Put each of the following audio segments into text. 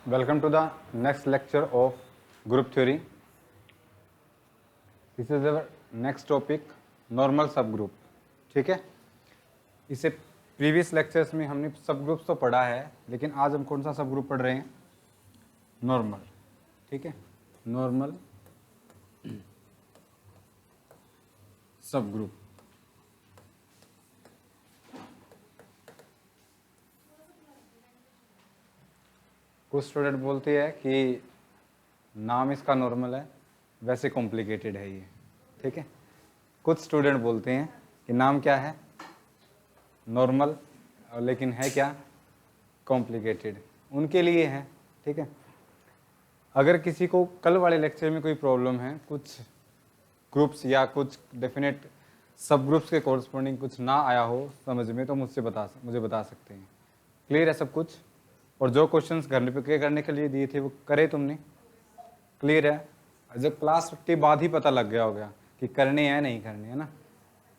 Welcome to the next lecture of group theory. This is our next topic, normal subgroup. ठीक है, इससे previous lectures में हमने सब ग्रुप्स तो पढ़ा है, लेकिन आज हम कौन सा सब ग्रुप पढ़ रहे हैं? नॉर्मल. ठीक है, नॉर्मल सब ग्रुप. कुछ स्टूडेंट बोलते हैं कि नाम इसका नॉर्मल है, वैसे कॉम्प्लिकेटेड है ये. ठीक है, कुछ स्टूडेंट बोलते हैं कि नाम क्या है? नॉर्मल, और लेकिन है क्या? कॉम्प्लिकेटेड. उनके लिए है. ठीक है, अगर किसी को कल वाले लेक्चर में कोई प्रॉब्लम है, कुछ ग्रुप्स या कुछ डेफिनेट सब ग्रुप्स के कोरस्पॉन्डिंग कुछ ना आया हो समझ में, तो मुझे बता सकते हैं. क्लियर है सब कुछ? और जो क्वेश्चंस घर पे करने के लिए दिए थे वो करे तुमने? क्लियर है? जब क्लास के बाद ही पता लग गया होगा कि करने हैं नहीं करने, है ना.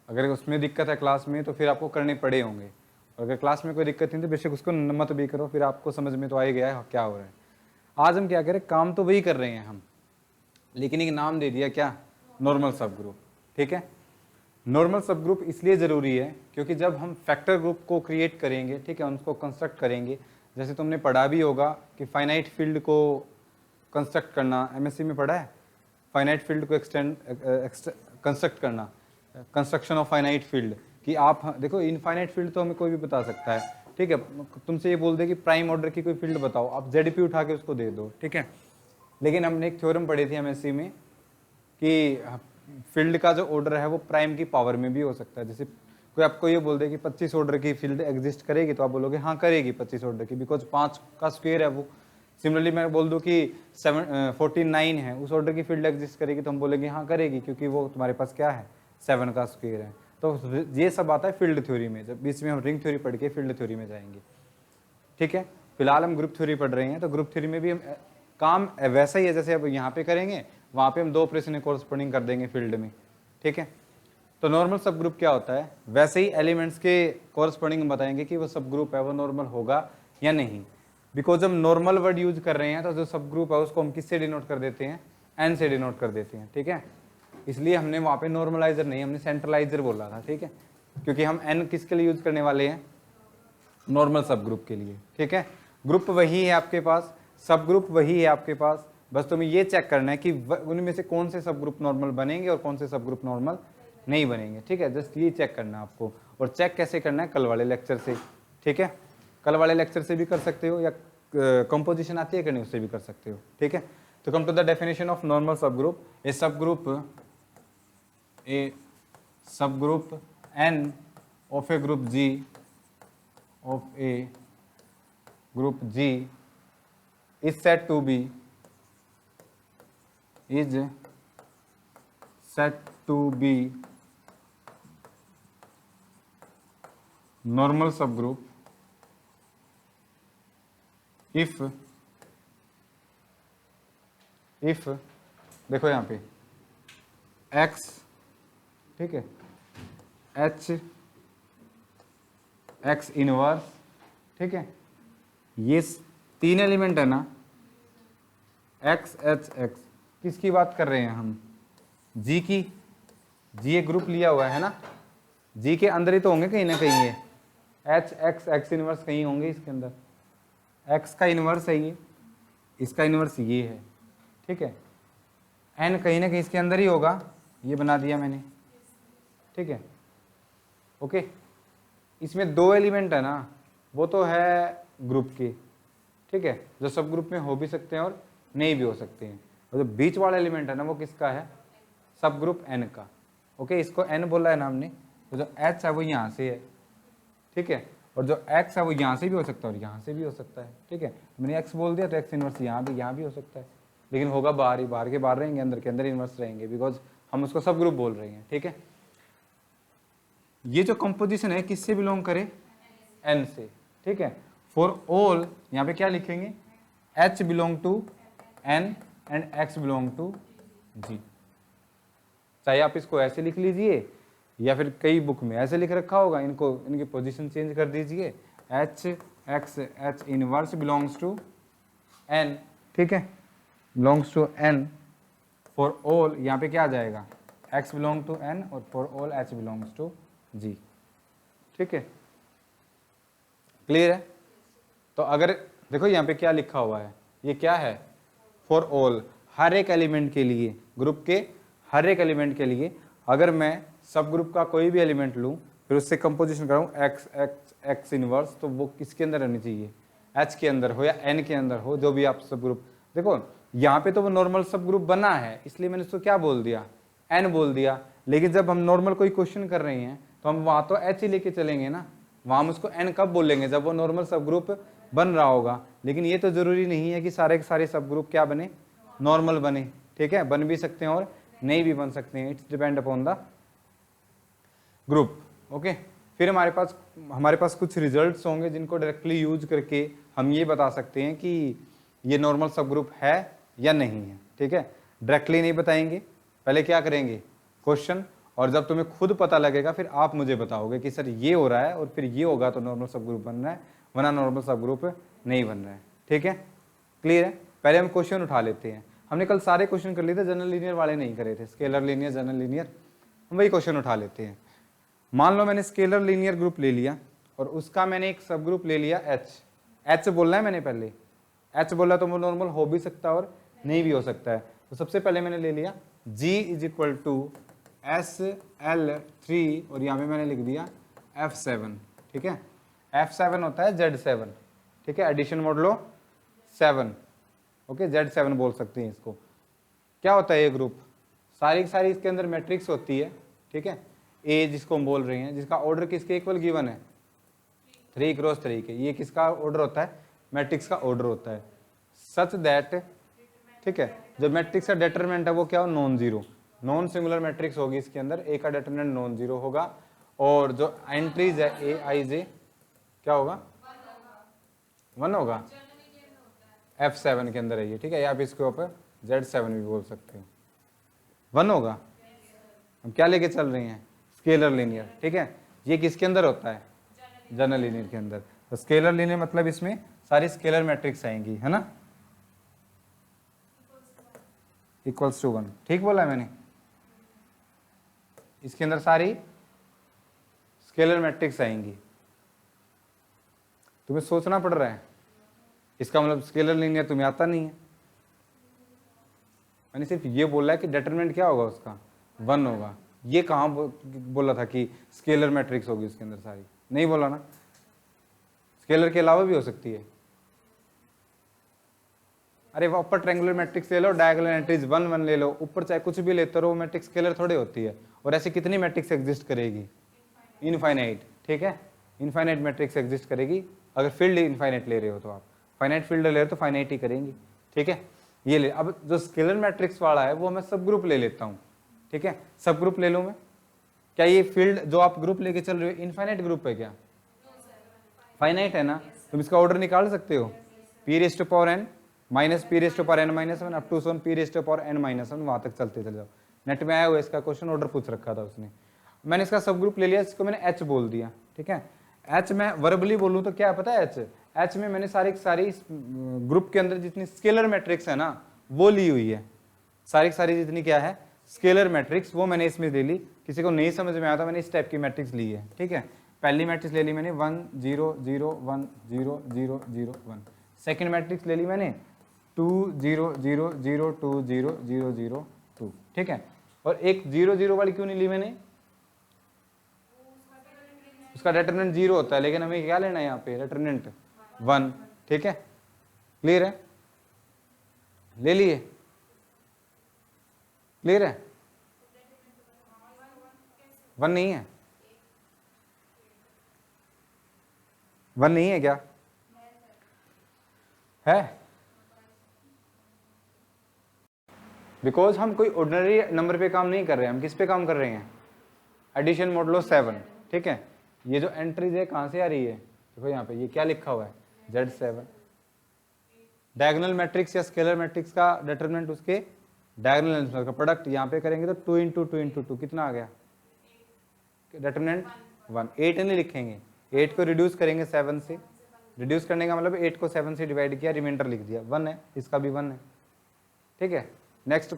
अगर उसमें दिक्कत है क्लास में तो फिर आपको करने पड़े होंगे, और अगर क्लास में कोई दिक्कत नहीं तो बेशक उसको मत भी करो, फिर आपको समझ में तो आ ही गया है क्या हो रहा है. आज हम क्या करें, काम तो वही कर रहे हैं हम, लेकिन एक नाम दे दिया, क्या? नॉर्मल सब ग्रुप. ठीक है, नॉर्मल सब ग्रुप इसलिए ज़रूरी है क्योंकि जब हम फैक्टर ग्रुप को क्रिएट करेंगे, ठीक है, उनको कंस्ट्रक्ट करेंगे, जैसे तुमने पढ़ा भी होगा कि फाइनाइट फील्ड को कंस्ट्रक्ट करना, एमएससी में पढ़ा है, फाइनाइट फील्ड को कंस्ट्रक्ट करना, कंस्ट्रक्शन ऑफ फाइनाइट फील्ड. कि आप देखो, इनफाइनाइट फील्ड तो हमें कोई भी बता सकता है. ठीक है, तुमसे ये बोल दे कि प्राइम ऑर्डर की कोई फील्ड बताओ, आप जेडपी उठा के उसको दे दो. ठीक है, लेकिन हमने एक थ्योरम पढ़ी थी एमएससी में कि फील्ड का जो ऑर्डर है वो प्राइम की पावर में भी हो सकता है. जैसे कोई आपको ये बोल दे कि 25 ऑर्डर की फील्ड एग्जिस्ट करेगी, तो आप बोलोगे हाँ करेगी 25 ऑर्डर की, बिकॉज 5 का स्क्वायर है वो. सिमिलरली मैं बोल दूं कि 49 है, उस ऑर्डर की फील्ड एग्जिस्ट करेगी, तो हम बोलेंगे हाँ करेगी, क्योंकि वो तुम्हारे पास क्या है? 7 का स्क्वायर है. तो ये सब आता है फील्ड थ्योरी में. जब बीच में हम रिंग थ्योरी पढ़ के फील्ड थ्योरी में जाएंगे. ठीक है, फिलहाल हम ग्रुप थ्योरी पढ़ रहे हैं, तो ग्रुप थ्योरी में भी हम काम वैसा ही है जैसे अब यहाँ पे करेंगे, वहाँ पे हम 2 ऑपरेशन कोरस्पॉन्डिंग कर देंगे फील्ड में. ठीक है, तो नॉर्मल सब ग्रुप क्या होता है, वैसे ही एलिमेंट्स के कोरस्पॉन्डिंग बताएंगे कि वो सब ग्रुप है वो नॉर्मल होगा या नहीं. बिकॉज हम नॉर्मल वर्ड यूज कर रहे हैं, तो जो सब ग्रुप है उसको हम किससे डिनोट कर देते हैं? एन से डिनोट कर देते हैं. ठीक है, इसलिए हमने वहाँ पे नॉर्मलाइजर नहीं, हमने सेंट्रलाइजर बोला था. ठीक है, क्योंकि हम एन किसके लिए यूज करने वाले हैं? नॉर्मल सब ग्रुप के लिए. ठीक है, ग्रुप वही है आपके पास, सब ग्रुप वही है आपके पास, बस तुम्हें ये चेक करना है कि उनमें से कौन से सब ग्रुप नॉर्मल बनेंगे और कौन से सब ग्रुप नॉर्मल नहीं बनेंगे. ठीक है, जस्ट ये चेक करना है आपको. और चेक कैसे करना है? कल वाले लेक्चर से. ठीक है, कल वाले लेक्चर से भी कर सकते हो, या कंपोजिशन आती है करनी उससे भी कर सकते हो. ठीक है, तो come to the definition of normal सब group. A subgroup N of a group G is said to be normal subgroup if देखो यहाँ पे x, ठीक है, x इनवर्स, ठीक है, ये 3 एलिमेंट है ना, x h x, किसकी बात कर रहे हैं हम? g की. g एक ग्रुप लिया हुआ है ना, g के अंदर ही तो होंगे कहीं ना कहीं ये h x x इनवर्स कहीं होंगे इसके अंदर. x का इनवर्स है ये, इसका इनवर्स ये है. ठीक है, n कहीं ना कहीं इसके अंदर ही होगा, ये बना दिया मैंने. ठीक है, ओके. इसमें 2 एलिमेंट है ना, वो तो है ग्रुप के. ठीक है, जो सब ग्रुप में हो भी सकते हैं और नहीं भी हो सकते हैं. और जो बीच वाला एलिमेंट है ना, वो किसका है? सब ग्रुप एन का. ओके, इसको एन बोला है ना हमने, तो जो एच है वो यहाँ से है. ठीक है, और जो एक्स है वो यहाँ से भी हो सकता है और यहाँ से भी हो सकता है. ठीक है, मैंने एक्स बोल दिया तो एक्स इनवर्स यहाँ भी हो सकता है, लेकिन होगा बाहर ही, बाहर के बाहर रहेंगे, अंदर के अंदर इनवर्स रहेंगे, बिकॉज हम उसको सब ग्रुप बोल रहे हैं. ठीक है, ये जो कंपोजिशन है किससे बिलोंग करे? एन से. ठीक है, फॉर ऑल यहाँ पे क्या लिखेंगे? H belong to N and X belong to G. चाहे आप इसको ऐसे लिख लीजिए, या फिर कई बुक में ऐसे लिख रखा होगा, इनको इनकी पोजीशन चेंज कर दीजिए. H X H inverse belongs to n, ठीक है, belongs to n for all, यहाँ पे क्या आ जाएगा x बिलोंग टू n और for all h belongs to g, ठीक है, क्लियर है। तो अगर देखो यहाँ पे क्या लिखा हुआ है, ये क्या है, फॉर ऑल, हर एक एलिमेंट के लिए, ग्रुप के हर एक एलिमेंट के लिए अगर मैं सब ग्रुप का कोई भी एलिमेंट लूँ फिर उससे कंपोजिशन कराऊँ x इनवर्स, तो वो किसके अंदर रहनी चाहिए, h के अंदर हो या n के अंदर हो, जो भी आप सब ग्रुप। देखो यहाँ पे तो वो नॉर्मल सब ग्रुप बना है इसलिए मैंने उसको क्या बोल दिया, n बोल दिया, लेकिन जब हम नॉर्मल कोई क्वेश्चन कर रहे हैं तो हम वहाँ तो h ही लेके चलेंगे ना, वहाँ हम उसको n कब बोलेंगे, जब वो नॉर्मल सब ग्रुप बन रहा होगा। लेकिन ये तो जरूरी नहीं है कि सारे के सारे सब ग्रुप क्या बने, नॉर्मल बने, ठीक है, बन भी सकते हैं और नहीं भी बन सकते हैं, it's depend upon the group, okay. फिर हमारे पास कुछ रिजल्ट्स होंगे जिनको डायरेक्टली यूज करके हम ये बता सकते हैं कि ये नॉर्मल सब ग्रुप है या नहीं है, ठीक है। डायरेक्टली नहीं बताएंगे, पहले क्या करेंगे, क्वेश्चन, और जब तुम्हें खुद पता लगेगा फिर आप मुझे बताओगे कि सर ये हो रहा है और फिर ये होगा तो नॉर्मल सब ग्रुप बन रहा है, वरना नॉर्मल सब ग्रुप नहीं बन रहा है, ठीक है, क्लियर है। पहले हम क्वेश्चन उठा लेते हैं, हमने कल सारे क्वेश्चन कर लिए थे, जनरल लीनियर वाले नहीं करे थे, स्केलर लीनियर जनरल लीनियर, हम वही क्वेश्चन उठा लेते हैं। मान लो मैंने स्केलर लीनियर ग्रुप ले लिया और उसका मैंने एक सब ग्रुप ले लिया एच बोलना है मैंने, पहले एच बोला तो वो नॉर्मल हो भी सकता है और नहीं भी हो सकता है। तो सबसे पहले मैंने ले लिया G is equal to SL3 और यहाँ पे मैंने लिख दिया F7, ठीक है, F7 होता है Z7, ठीक है, एडिशन मोड लो 7, ओके, Z7 बोल सकते हैं इसको। क्या होता है ये ग्रुप, सारी की सारी इसके अंदर मैट्रिक्स होती है, ठीक है, ए जिसको हम बोल रहे हैं, जिसका ऑर्डर किसके इक्वल गिवन है, 3 क्रॉस 3 के, ये किसका ऑर्डर होता है, मैट्रिक्स का ऑर्डर होता है, सच दैट, ठीक है, जो मैट्रिक्स का डिटरमिनेंट है वो क्या हो, non zero, non singular matrix होगी इसके अंदर, ए का डिटरमिनेंट नॉन जीरो होगा और जो एंट्रीज है ए आई जे क्या होगा, 1 होगा, F7 के अंदर है ये, ठीक है, या आप इसके ऊपर Z7 भी बोल सकते हो, 1 होगा। हम क्या लेके चल रहे हैं, स्केलर लीनियर, ठीक है, ये किसके अंदर होता है, जनरल लीनियर के अंदर। तो स्केलर लीनियर मतलब इसमें सारी स्केलर मैट्रिक्स आएंगी, है ना, इक्वल्स टू 1, ठीक बोला है मैंने, इसके अंदर सारी स्केलर मैट्रिक्स आएंगी। तुम्हें सोचना पड़ रहा है, इसका मतलब स्केलर लीनियर तुम्हें आता नहीं है, मैंने सिर्फ ये बोला है कि डिटरमिनेंट क्या होगा उसका, 1 होगा। ये कहाँ बोला था कि स्केलर मैट्रिक्स होगी उसके अंदर सारी, नहीं बोला ना, स्केलर के अलावा भी हो सकती है। अरे वो ऊपर ट्रायंगुलर मैट्रिक्स ले लो, डायगोनल एंट्रीज 1 1 ले लो, ऊपर चाहे कुछ भी लेते रहो, मैट्रिक्स स्केलर थोड़ी होती है। और ऐसी कितनी मैट्रिक्स एग्जिस्ट करेगी, इनफाइनाइट, ठीक है, इनफाइनाइट मैट्रिक्स एग्जिस्ट करेगी। अगर फील्ड इनफाइनाइट ले रहे हो तो आप फाइनाइट फील्ड ले रहे हो तो फाइनाइट ही करेंगी, ठीक है। ये ले, अब जो स्केलर मैट्रिक्स वाला है वो मैं सब ग्रुप ले लेता हूँ, ठीक है, सब ग्रुप ले लूँ मैं। क्या ये फील्ड जो आप ग्रुप लेके चल रहे हो इनफाइनाइट ग्रुप है क्या, फाइनाइट है ना, तुम इसका ऑर्डर निकाल सकते हो, p raise to power n minus p raise to power n minus 1 up to सोन p raise to power n minus 1, वहां तक चलते चले जाओ। नेट में आया हुआ इसका क्वेश्चन, ऑर्डर पूछ रखा था उसने, मैंने इसका सब ग्रुप ले लिया, इसको मैंने h बोल दिया, ठीक है। h में वर्बली बोलूँ तो क्या पता है, h में मैंने सारी ग्रुप के अंदर जितनी स्केलर मैट्रिक्स है ना वो ली हुई है, सारी जितनी क्या है स्केलर मैट्रिक्स, वो मैंने इसमें ले ली। किसी को नहीं समझ में आया था, मैंने इस टाइप की मैट्रिक्स ली है, ठीक है। पहली मैट्रिक्स ले ली मैंने 1 0 0 1 0 0 0 1, सेकेंड मैट्रिक्स ले ली मैंने 2 0 0 0 2 0 0 0 2, ठीक है। और एक 0 0 वाली क्यों नहीं ली मैंने, उसका डिटरमिनेंट 0 होता है, लेकिन हमें क्या लेना है यहाँ पे डिटरमिनेंट 1, ठीक है, क्लियर है, ले लिए, क्लियर है, 1 नहीं है, 1 नहीं है क्या है, बिकॉज हम कोई ऑर्डिनरी नंबर पे काम नहीं कर रहे हैं, हम किस पे काम कर रहे हैं, एडिशन मॉडुलो 7, ठीक है। ये जो एंट्रीज है कहाँ से आ रही है, देखो यहाँ पे ये क्या लिखा हुआ है Z7, डायगोनल मैट्रिक्स या स्केलर मैट्रिक्स का डिटरमिनेंट उसके डायगोनल एलिमेंट्स का प्रोडक्ट यहाँ पे करेंगे तो 2 इंटू 2 इंटू 2 कितना आ गया, डिटरमिनेंट 1, 8 नहीं लिखेंगे, 8 को रिड्यूस करेंगे 7 से, रिड्यूस करने का मतलब 8 को 7 से डिवाइड किया, रिमाइंडर लिख दिया, 1 है, इसका भी 1 है, ठीक है। नेक्स्ट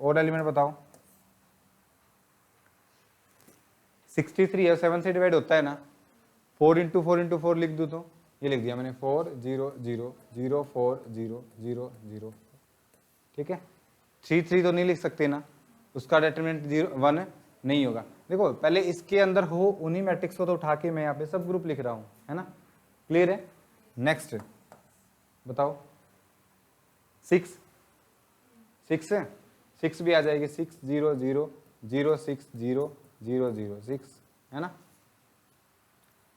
और एलिमेंट बताओ, 63 है, 7 से डिवाइड होता है ना, 4 इंटू 4 इंटू 4 लिख दूँ तो ये लिख दिया मैंने 4 0 0 0 4 0 0 0, ठीक है। 3 3 तो नहीं लिख सकते ना, उसका डिटरमिनेंट 1 नहीं होगा। देखो पहले इसके अंदर हो उन्हीं मैट्रिक्स को तो उठा के मैं यहाँ पे सब ग्रुप लिख रहा हूँ, है ना, क्लियर है। नेक्स्ट बताओ 6 है, 6 भी आ जाएगी, 6 0 0 0 6 0 0 0 6, है ना,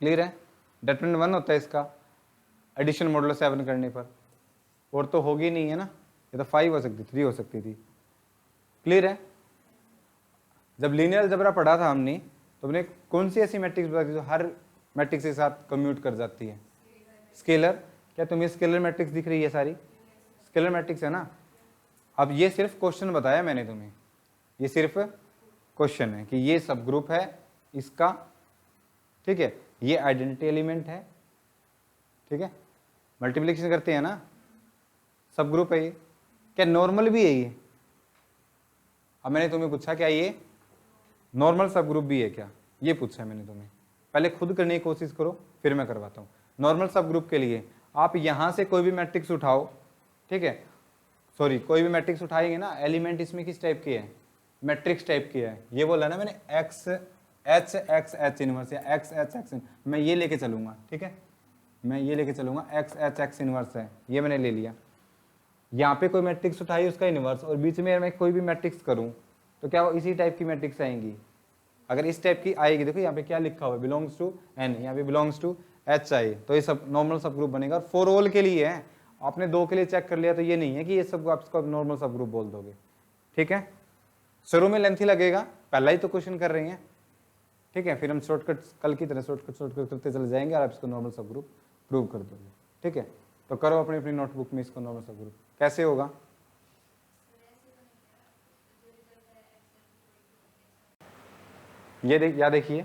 क्लियर है। डिटरमिनेंट 1 होता है इसका एडिशन मॉडुलो 7 करने पर, और तो होगी नहीं, है ना, ये तो 5 हो सकती, 3 हो सकती थी, क्लियर है। जब लीनियर अलजेब्रा पढ़ा था हमने तो हमने कौन सी ऐसी मैट्रिक्स बताई थी जो हर मैट्रिक्स के साथ कम्यूट कर जाती है, स्केलर। क्या तुम्हें स्केलर मैट्रिक्स दिख रही है, सारी स्केलर मैट्रिक्स है ना। अब ये सिर्फ क्वेश्चन बताया मैंने तुम्हें, ये सिर्फ क्वेश्चन है कि ये सब ग्रुप है इसका, ठीक है, ये आइडेंटिटी एलिमेंट है, ठीक है, मल्टीप्लिकेशन करते हैं ना, सब ग्रुप है ये। क्या नॉर्मल भी है ये? अब मैंने तुम्हें पूछा क्या ये नॉर्मल सब ग्रुप भी है क्या, ये पूछा है मैंने तुम्हें। पहले खुद करने की कोशिश करो फिर मैं करवाता हूँ। नॉर्मल सब ग्रुप के लिए आप यहां से कोई भी मैट्रिक्स उठाओ, ठीक है, सॉरी कोई भी मैट्रिक्स उठाएंगे ना, एलिमेंट इसमें किस टाइप की है, मैट्रिक्स टाइप की है। ये बोला ना मैंने x H x H inverse या एक्स एच एक्स, मैं ये लेके चलूंगा, ठीक है, मैं ये लेके चलूंगा, एक्स एच एक्स इनवर्स है, ये मैंने ले लिया। यहाँ पे कोई मैट्रिक्स उठाई उसका इनवर्स, और बीच में मैं कोई भी मैट्रिक्स करूँ तो क्या वो इसी टाइप की मैट्रिक्स आएंगी। अगर इस टाइप की आएगी, देखो यहाँ पे क्या लिखा हुआ है, बिलोंग्स टू एन, यहाँ पे बिलोंग्स टू एच आई, तो ये सब नॉर्मल सब ग्रुप बनेगा। और फॉर ऑल के लिए है, आपने 2 के लिए चेक कर लिया तो ये नहीं है कि ये सब आपको नॉर्मल सब ग्रुप बोल दोगे, ठीक है। शुरू में लेंथी लगेगा, पहला ही तो क्वेश्चन कर रहे हैं, ठीक है, फिर हम शॉर्टकट कल की तरह शॉर्टकट करते चले जाएंगे और आप इसको नॉर्मल सब ग्रुप प्रूव कर दोगे, ठीक है। तो करो अपनी अपनी नोटबुक में इसको नॉर्मल सब ग्रुप कैसे होगा। ये याद देखिए,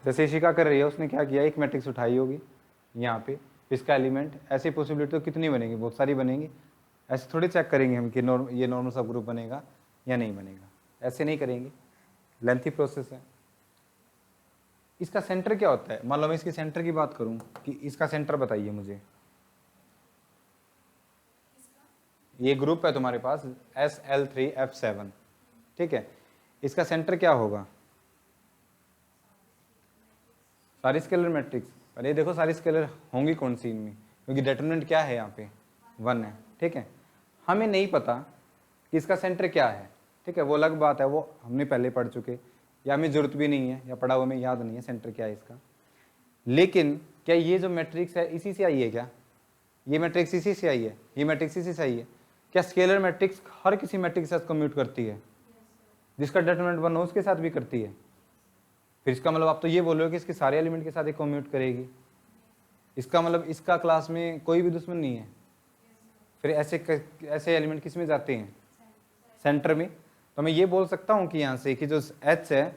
जैसे इशिका कर रही है, उसने क्या किया, एक मैट्रिक्स उठाई होगी यहाँ पे, इसका एलिमेंट, ऐसी पॉसिबिलिटी तो कितनी बनेगी, बहुत सारी बनेंगी। ऐसे थोड़ी चेक करेंगे हम कि ये नॉर्मल सब ग्रुप बनेगा या नहीं बनेगा, ऐसे नहीं करेंगे, लेंथी प्रोसेस है। इसका सेंटर क्या होता है, मान लो मैं इसके सेंटर की बात करूं कि इसका सेंटर बताइए मुझे। ये ग्रुप है तुम्हारे पास SL3F7, ठीक है, इसका सेंटर क्या होगा, सारी स्केलर मैट्रिक्स। अरे देखो सारी स्केलर होंगी कौन सी इनमें, क्योंकि डिटरमिनेंट क्या है यहाँ पे 1 है, ठीक है। हमें नहीं पता कि इसका सेंटर क्या है, ठीक है, वो अलग बात है, वो हमने पहले पढ़ चुके, या हमें जरूरत भी नहीं है, या पढ़ा हुआ में याद नहीं है सेंटर क्या है इसका। लेकिन क्या ये जो मैट्रिक्स है इसी से आई है क्या, ये मैट्रिक्स इसी से आई है, ये मैट्रिक्स इसी से आई है। क्या स्केलर मैट्रिक्स हर किसी मैट्रिक्स के साथ कम्यूट करती है, जिसका डिटरमिनेंट 1 हो उसके साथ भी करती है। फिर इसका मतलब आप तो ये बोल रहे हो कि इसके सारे एलिमेंट के साथ एक कम्यूट करेगी, इसका मतलब इसका क्लास में कोई भी दुश्मन नहीं है। फिर ऐसे एलिमेंट किस में जाते हैं, सेंटर में। तो मैं ये बोल सकता हूँ कि यहाँ से कि जो H है,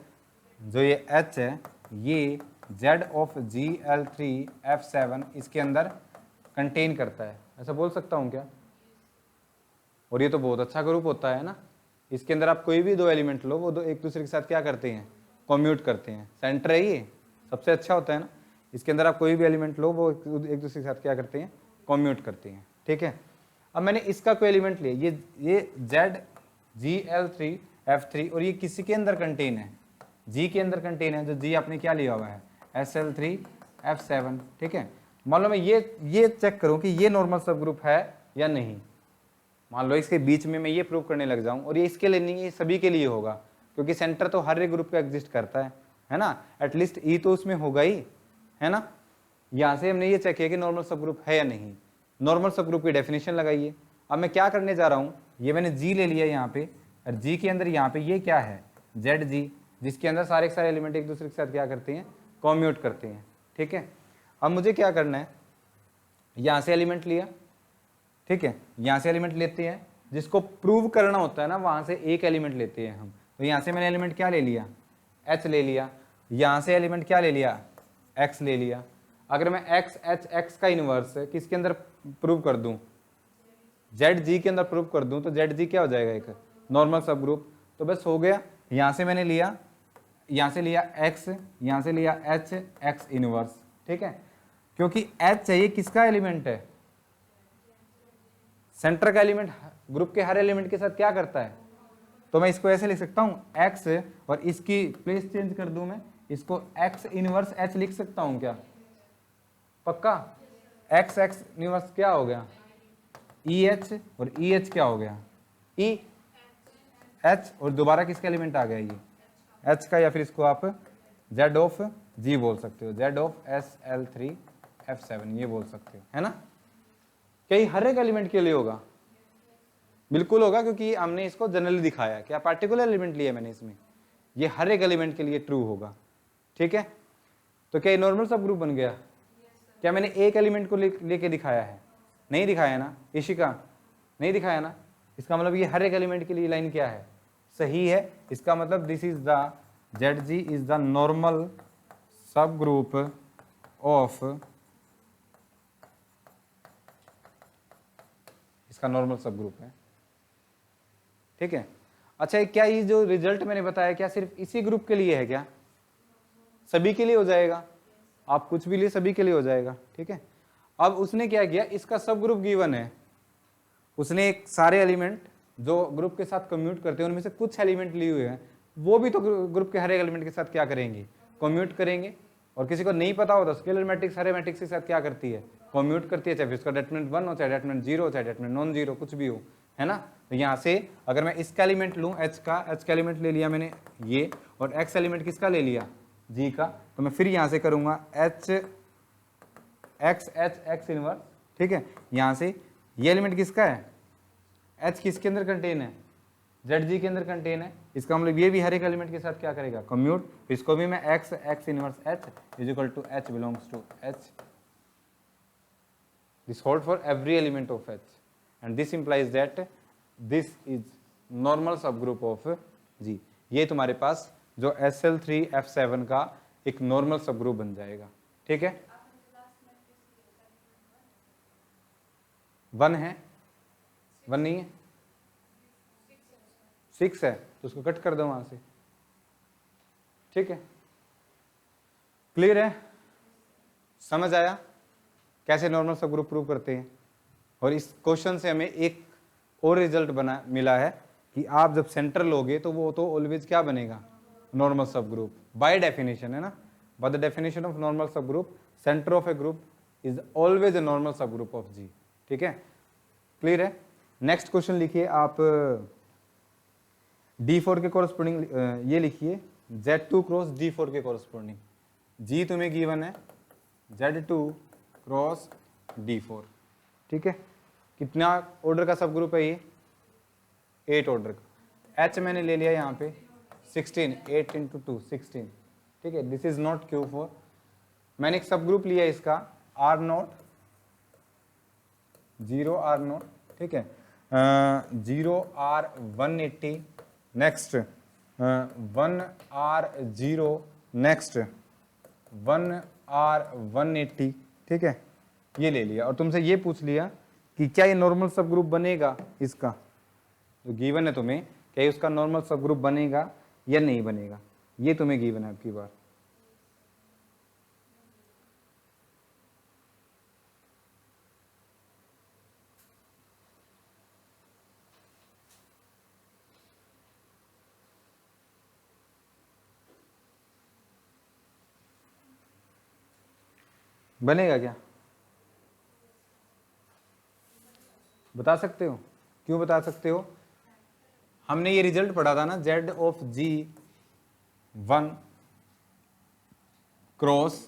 जो ये H है, ये Z ऑफ GL3F7 इसके अंदर कंटेन करता है, ऐसा बोल सकता हूँ क्या। और ये तो बहुत अच्छा ग्रुप होता है ना, इसके अंदर आप कोई भी 2 एलिमेंट लो, वो 2 एक दूसरे के साथ क्या करते हैं, कम्यूट करते हैं। सेंटर है ये, सबसे अच्छा होता है ना, इसके अंदर आप कोई भी एलिमेंट लो, वो एक दूसरे के साथ क्या करते हैं, कम्यूट करते हैं, ठीक है। अब मैंने इसका कोई एलिमेंट लिया, ये ZGL3F3, और ये किसी के अंदर कंटेन है, G के अंदर कंटेन है, जो G आपने क्या लिया हुआ है, SL3F7, ठीक है। मान लो मैं ये चेक करूं कि ये नॉर्मल सब ग्रुप है या नहीं। मान लो इसके बीच में मैं ये प्रूव करने लग जाऊं, और ये इसके लिए नहीं, ये सभी के लिए होगा, क्योंकि सेंटर तो हर एक ग्रुप का एग्जिस्ट करता है ना, एटलीस्ट ई तो उसमें होगा ही, है ना। यहां से हमने ये चेक किया कि नॉर्मल सब ग्रुप है या नहीं। नॉर्मल सब ग्रुप की डेफिनेशन लगाइए। अब मैं क्या करने जा रहा हूं, ये मैंने जी ले लिया यहाँ पे, और जी के अंदर यहाँ पे ये क्या है, ZG, जिसके अंदर सारे एलिमेंट एक दूसरे के साथ क्या करते हैं, कम्यूट करते हैं, ठीक है। अब मुझे क्या करना है, यहाँ से एलिमेंट लिया, ठीक है, यहाँ से एलिमेंट लेते हैं, जिसको प्रूव करना होता है ना, वहां से एक एलिमेंट लेते हैं हम। तो यहाँ से मैंने एलिमेंट क्या ले लिया, H ले लिया, यहाँ से एलिमेंट क्या ले लिया, X ले लिया। अगर मैं एक्स एच एक्स का इनवर्स किसके अंदर प्रूव कर दूं, जेड जी के अंदर प्रूव कर दूं, तो जेड जी क्या हो जाएगा, एक नॉर्मल सब ग्रुप। तो बस हो गया, यहां से मैंने लिया, यहां से लिया एक्स, यहां से लिया एच एक्स इनवर्स, ठीक है, क्योंकि एच चाहिए किसका एलिमेंट है, सेंटर का एलिमेंट ग्रुप के हर एलिमेंट के साथ क्या करता है। तो मैं इसको ऐसे लिख सकता हूं एक्स, और इसकी प्लेस चेंज कर दूं मैं, इसको एक्स इनवर्स एच लिख सकता हूं क्या, पक्का। एक्स एक्स इनवर्स क्या हो गया, ई एच, और ई एच क्या हो गया, ई एच, और दोबारा किसका एलिमेंट आ गया, ये एच का, या फिर इसको आप जेड ऑफ जी बोल सकते हो, जेड ऑफ SL3F7 ये बोल सकते हो, है ना। क्या ये हर एक एलिमेंट के लिए होगा, बिल्कुल होगा, क्योंकि हमने इसको जनरली दिखाया, क्या पार्टिकुलर एलिमेंट लिया मैंने इसमें, ये हर एक एलिमेंट के लिए ट्रू होगा, ठीक है। तो क्या ये नॉर्मल सब ग्रुप बन गया, क्या मैंने एक एलिमेंट को लेके दिखाया है, नहीं दिखाया ना, इशिका नहीं दिखाया ना, इसका मतलब ये हर एक एलिमेंट के लिए लाइन क्या है, सही है। इसका मतलब this is the ZG is the normal सब ग्रुप ऑफ, इसका नॉर्मल सब ग्रुप है, ठीक है। अच्छा, क्या ये जो रिजल्ट मैंने बताया क्या सिर्फ इसी ग्रुप के लिए है क्या, सभी के लिए हो जाएगा, आप कुछ भी लिए सभी के लिए हो जाएगा, ठीक है। अब उसने क्या किया, इसका सब ग्रुप गिवन है, उसने एक सारे एलिमेंट जो ग्रुप के साथ कम्यूट करते हैं उनमें से कुछ एलिमेंट लिए हुए हैं, वो भी तो ग्रुप के हर एक एलिमेंट के साथ क्या करेंगे, कम्यूट करेंगे। और किसी को नहीं पता होता स्केलर मैट्रिक्स हर मैट्रिक्स के साथ क्या करती है, कम्यूट करती है, चाहे उसका डेटर्मिनेंट 1 हो, चाहे डेटर्मिनेंट 0 हो, चाहे डेटर्मिनेंट नॉन जीरो, कुछ भी हो, है ना। तो यहाँ से अगर मैं इसका एलिमेंट लूँ, एच का एलिमेंट ले लिया मैंने ये, और एक्स एलिमेंट किसका ले लिया, जी का, तो मैं फिर यहाँ से करूँगा H x H x inverse, ठीक है। यहाँ से ये एलिमेंट किसका है, एच किसके अंदर कंटेन है, जेड जी के अंदर कंटेन है, इसका मतलब ये भी हर एक एलिमेंट के साथ क्या करेगा, कम्यूट। इसको भी मैं X X inverse H is equal to H belongs to H, this hold for every element of H, and this implies that this is normal सब ग्रुप ऑफ जी। ये तुम्हारे पास जो SL3F7 का एक नॉर्मल सब ग्रुप बन जाएगा, ठीक है। 1 है, 1 नहीं है, 6 है, तो उसको कट कर दो वहां से, ठीक है। क्लियर है, समझ आया कैसे नॉर्मल सब ग्रुप प्रूव करते हैं। और इस क्वेश्चन से हमें एक और रिजल्ट बना मिला है कि आप जब सेंटर लोगे तो वो तो ऑलवेज क्या बनेगा, नॉर्मल सब ग्रुप, बाय डेफिनेशन, है ना। By the definition of normal सब group, centre of a group is always a normal सब ग्रुप ऑफ जी, ठीक है। क्लियर है। नेक्स्ट क्वेश्चन लिखिए आप, D4 के कोरस्पोंडिंग ये लिखिए Z2 क्रॉस D4 के कोरस्पोंडिंग, जी तुम्हें गिवन है Z2 क्रॉस D4, ठीक है। कितना ऑर्डर का सब ग्रुप है ये, 8 ऑर्डर का। H मैंने ले लिया यहाँ पे 16, 8 इंटू 2 16, ठीक है। दिस इज नॉट Q4, मैंने एक सब ग्रुप लिया इसका R0 0 R0, ठीक है, 0 R 180, next 1 R 0, next 1 R 180, ठीक है, ये ले लिया। और तुमसे ये पूछ लिया कि क्या ये नॉर्मल सब ग्रुप बनेगा, इसका जो गिवन है तुम्हें, क्या ये उसका नॉर्मल सब ग्रुप बनेगा या नहीं बनेगा, ये तुम्हें गिवन है आपकी बार। बनेगा क्या, बता सकते हो, क्यों बता सकते हो, हमने ये रिजल्ट पढ़ा था ना, Z of G1 cross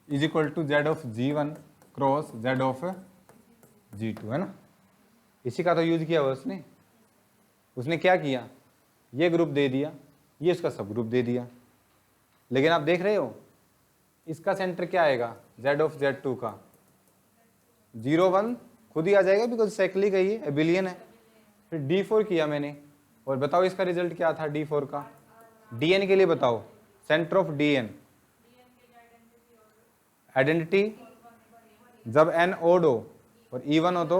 is equal to Z of G1 cross Z of G2, है ना। इसी का तो यूज किया हुआ उसने। उसने क्या किया, ये ग्रुप दे दिया, ये उसका सब ग्रुप दे दिया, लेकिन आप देख रहे हो इसका सेंटर क्या आएगा, Z ऑफ Z2 का 0 1 खुद ही आ जाएगा, बिकॉज साइक्लिक है, ये एबिलियन है। फिर D4 किया मैंने, और बताओ इसका रिजल्ट क्या था D4 का, DN के लिए बताओ, सेंटर ऑफ DN आइडेंटिटी जब n ओड हो और इवन हो तो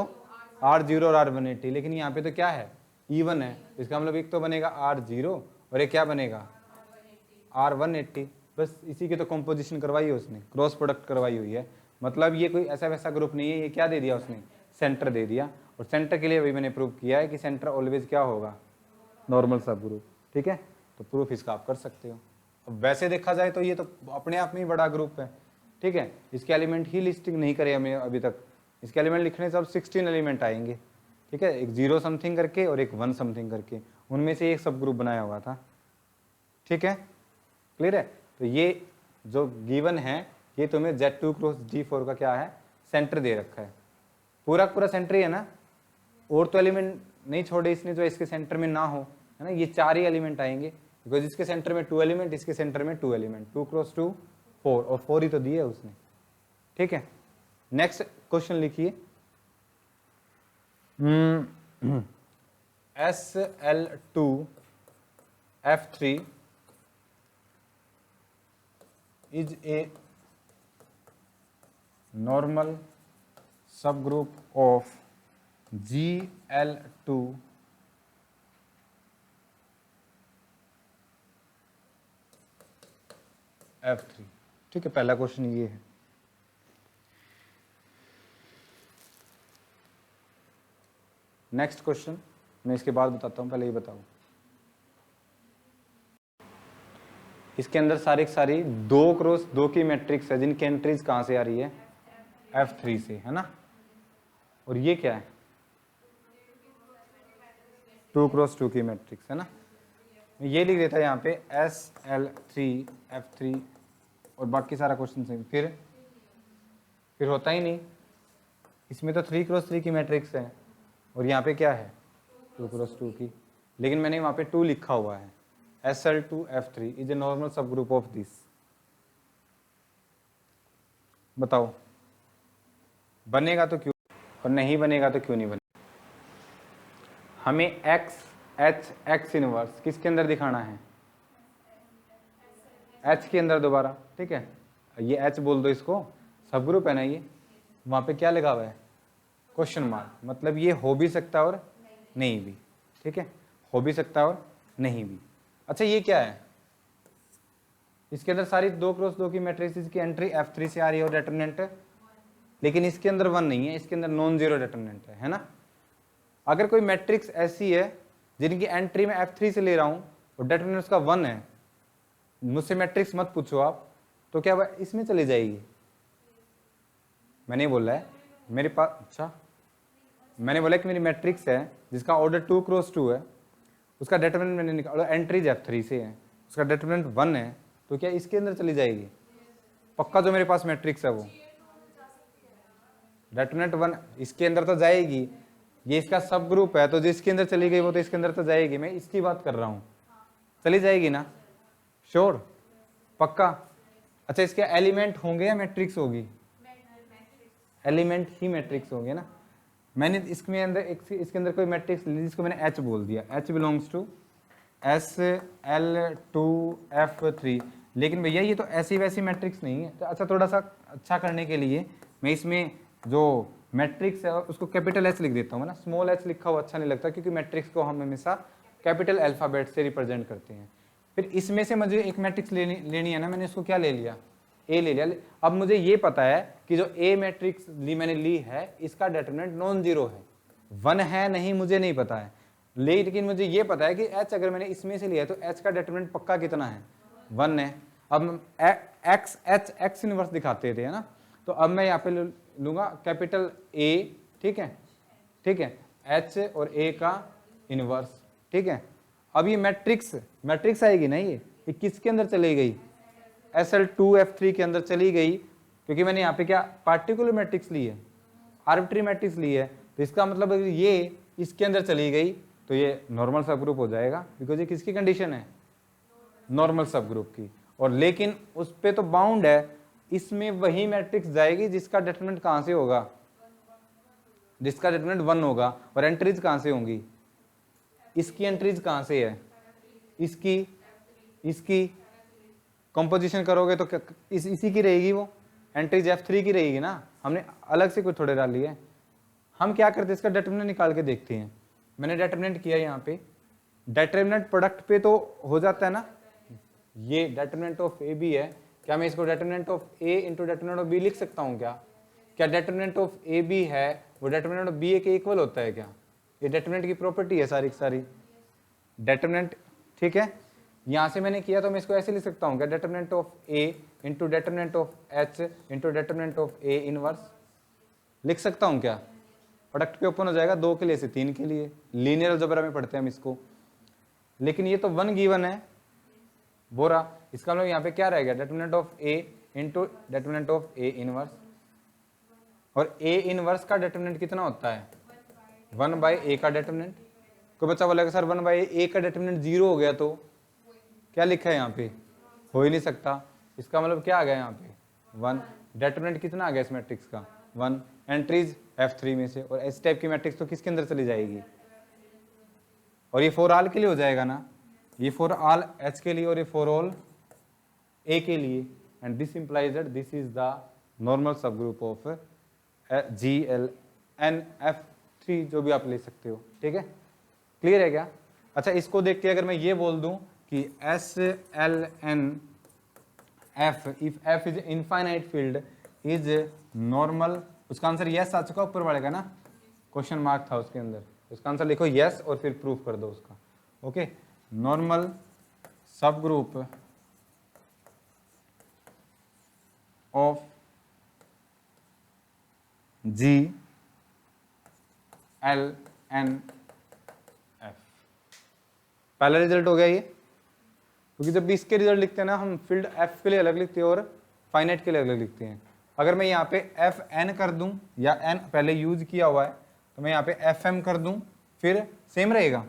R0 और R180, लेकिन यहाँ पे तो क्या है, इवन है, इसका मतलब एक तो बनेगा R0 और एक क्या बनेगा R180। बस इसी की तो कंपोजिशन करवाई है उसने, क्रॉस प्रोडक्ट करवाई हुई है। मतलब ये कोई ऐसा वैसा ग्रुप नहीं है, ये क्या दे दिया उसने, सेंटर दे दिया। और सेंटर के लिए भी मैंने प्रूव किया है कि सेंटर ऑलवेज क्या होगा, नॉर्मल सब ग्रुप। ठीक है, तो प्रूफ इसका आप कर सकते हो। अब वैसे देखा जाए तो ये तो अपने आप में ही बड़ा ग्रुप है। ठीक है, इसके एलिमेंट ही लिस्टिंग नहीं करे हमें अभी तक, इसके एलिमेंट लिखने से अब 16 एलिमेंट आएंगे। ठीक है, एक 0 समथिंग करके और एक 1 समथिंग करके, उनमें से एक सब ग्रुप बनाया हुआ था। ठीक है, क्लियर है। तो ये जो गिवन है ये तुम्हें Z2 क्रॉस D4 का क्या है, सेंटर दे रखा है, पूरा पूरा सेंटर ही है ना, और तो एलिमेंट नहीं छोड़े इसने जो इसके सेंटर में ना हो, है ना। ये 4 ही एलिमेंट आएंगे, बिकॉज इसके सेंटर में 2 एलिमेंट, इसके सेंटर में 2 एलिमेंट, 2 क्रॉस 2 4, और 4 ही तो दिए उसने। ठीक है, नेक्स्ट क्वेश्चन लिखिए। SL2F3 is a normal subgroup of Gl2F3। ठीक है, पहला क्वेश्चन ये है। नेक्स्ट क्वेश्चन मैं इसके बाद बताता हूँ, पहले ये बताऊँ। इसके अंदर सारी की सारी 2 क्रॉस 2 की मैट्रिक्स है, जिनकी एंट्रीज कहाँ से आ रही है, F3 से, है ना। और ये क्या है, 2 क्रॉस 2 की मैट्रिक्स, है ना। ये लिख देता है यहाँ पे SL3F3 और बाकी सारा क्वेश्चन से। फिर होता ही नहीं, इसमें तो 3 क्रॉस 3 की मैट्रिक्स है और यहाँ पे क्या है 2 क्रॉस 2 की, लेकिन मैंने वहाँ पे 2 लिखा हुआ है। SL2F3 इज ए नॉर्मल सब ग्रुप ऑफ दिस। बताओ बनेगा तो क्यों, और नहीं बनेगा तो क्यों नहीं बनेगा। हमें X इनवर्स किसके अंदर दिखाना है, H के अंदर दोबारा। ठीक है, ये H बोल दो इसको, सब ग्रुप है ना ये, वहाँ पे क्या लगा हुआ है, क्वेश्चन मार्क, मतलब ये हो भी सकता और नहीं भी। ठीक है, हो भी सकता और नहीं भी। अच्छा ये क्या है, इसके अंदर सारी 2 क्रॉस 2 की मैट्रिक्स की एंट्री F3 से आ रही है और डिटरमिनेंट, लेकिन इसके अंदर 1 नहीं है, इसके अंदर नॉन जीरो डिटरमिनेंट है ना। अगर कोई मैट्रिक्स ऐसी है जिनकी एंट्री में F3 से ले रहा हूं और डिटरमिनेंट उसका 1 है, मुझसे मैट्रिक्स मत पूछो आप, तो क्या इसमें चली जाएगी। मैंने बोला है मेरे पास, अच्छा मैंने बोला कि मेरी मैट्रिक्स है जिसका ऑर्डर 2 क्रॉस 2 है, उसका डिटरमिनेंट मैंने निकाला, एंट्रीज F3 से है, उसका डिटरमिनेंट 1 है, तो क्या इसके अंदर चली जाएगी पक्का। जो मेरे पास मैट्रिक्स है वो डिटरमिनेंट 1 इसके अंदर तो जाएगी, ये इसका सब ग्रुप है तो जिसके अंदर चली गई वो तो इसके अंदर तो जाएगी। मैं इसकी बात कर रहा हूँ, चली जाएगी ना, श्योर पक्का। अच्छा इसके एलिमेंट होंगे या मैट्रिक्स होगी, एलिमेंट ही मैट्रिक्स होंगे ना। मैंने इसके अंदर इसके अंदर कोई मैट्रिक्स जिसको मैंने H बोल दिया, H बिलोंग्स टू SL2F3, लेकिन भैया ये तो ऐसी वैसी मैट्रिक्स नहीं है। तो अच्छा थोड़ा सा अच्छा करने के लिए मैं इसमें जो मैट्रिक्स है उसको कैपिटल H लिख देता हूँ ना, स्मॉल h लिखा हुआ अच्छा नहीं लगता, क्योंकि मैट्रिक्स को हम हमेशा कैपिटल अल्फाबेट से रिप्रेजेंट करते हैं। फिर इसमें से मुझे एक मैट्रिक्स लेनी है ना, मैंने इसको क्या ले लिया, A ले लिया। अब मुझे ये पता है कि जो A मैट्रिक्स मैंने ली है इसका डिटरमिनेंट नॉन जीरो है, 1 है नहीं मुझे नहीं पता है, लेकिन मुझे ये पता है कि H अगर मैंने इसमें से लिया है तो H का डिटरमिनेंट पक्का कितना है, 1 है। अब X इनवर्स दिखाते थे, है ना, तो अब मैं यहाँ पे लूंगा कैपिटल A, ठीक है, ठीक है, H और A का इनवर्स। ठीक है, अब ये मैट्रिक्स आएगी ना, ये किसके अंदर चली गई, SL2F3 के अंदर चली गई, क्योंकि मैंने यहाँ पे क्या पार्टिकुलर मैट्रिक्स ली है, आर्बिट्री मैट्रिक्स ली है, तो इसका मतलब ये इसके अंदर चली गई तो ये नॉर्मल सब ग्रुप हो जाएगा, बिकॉज ये किसकी कंडीशन है, नॉर्मल सब ग्रुप की। और लेकिन उस पे तो बाउंड है, इसमें वही मैट्रिक्स जाएगी जिसका डिटरमिनेंट कहां से होगा, जिसका डिटरमिनेंट 1 होगा। और एंट्रीज कहां से होंगी, इसकी एंट्रीज कहां से है, इसकी कंपोजिशन करोगे तो इसी की रहेगी वो, एंट्रीज F3 की रहेगी ना, हमने अलग से कोई थोड़े डाली है। हम क्या करते हैं, इसका डिटरमिनेंट निकाल के देखते हैं। मैंने डिटरमिनेंट किया यहाँ पे, डिटरमिनेंट प्रोडक्ट पे तो हो जाता है ना, ये डिटरमिनेंट ऑफ ए बी है, क्या मैं इसको determinant of A into determinant of B लिख सकता हूँ क्या? क्या डिटरमिनेंट ऑफ ए बी है वो डिटरमिनेंट ऑफ बी ए के इक्वल होता है क्या? ये डिटरमिनेंट की प्रॉपर्टी है सारी की सारी डिटरमिनेंट, ठीक है। यहाँ से मैंने किया तो मैं इसको ऐसे लिख सकता हूँ क्या, determinant of A into determinant of H into determinant of A inverse लिख सकता हूँ क्या? प्रोडक्ट पे ओपन हो जाएगा 2 के लिए से 3 के लिए, लीनियर अलजेब्रा में पढ़ते हैं हम इसको। लेकिन ये तो 1 गिवन है बोरा, इसका मतलब यहाँ पे क्या रहेगा, determinant of A into determinant of A inverse, और ए इनवर्स का डिटरमिनेंट कितना होता है 1/a का डिटरमिनेंट। कोई बच्चा बोलेगा सर 1/a का डिटरमिनेंट 0 हो गया तो क्या लिखा है यहाँ पे, हो ही नहीं सकता। इसका मतलब क्या आ गया यहाँ पे 1, डिटरमिनेंट कितना आ गया इस मैट्रिक्स का 1, एंट्रीज F3 में से, और इस टाइप की मैट्रिक्स तो किसके अंदर चली जाएगी, और ये फॉर ऑल के लिए हो जाएगा ना, ये फॉर ऑल H के लिए और ये फॉर ऑल A के लिए, and this implies that this is the normal सब ग्रुप ऑफ GLNF3, जो भी आप ले सकते हो, ठीक है। क्लियर है क्या? अच्छा, इसको देख के अगर मैं ये बोल दूं कि SLNF if F is infinite field is normal, उसका आंसर यस आ चुका ऊपर वाले का ना, क्वेश्चन मार्क था उसके अंदर, उसका आंसर लिखो यस और फिर प्रूफ कर दो उसका। ओके, नॉर्मल सब ग्रुप ऑफ GLNF। पहला रिजल्ट हो गया ये, क्योंकि जब भी इसके रिजल्ट लिखते हैं ना हम फील्ड F के लिए अलग लिखते हैं और फाइनाइट के लिए अलग लिखते हैं। अगर मैं यहाँ पे FN कर दूं, या N पहले यूज किया हुआ है, तो मैं यहाँ पे FM कर दूं, फिर सेम रहेगा,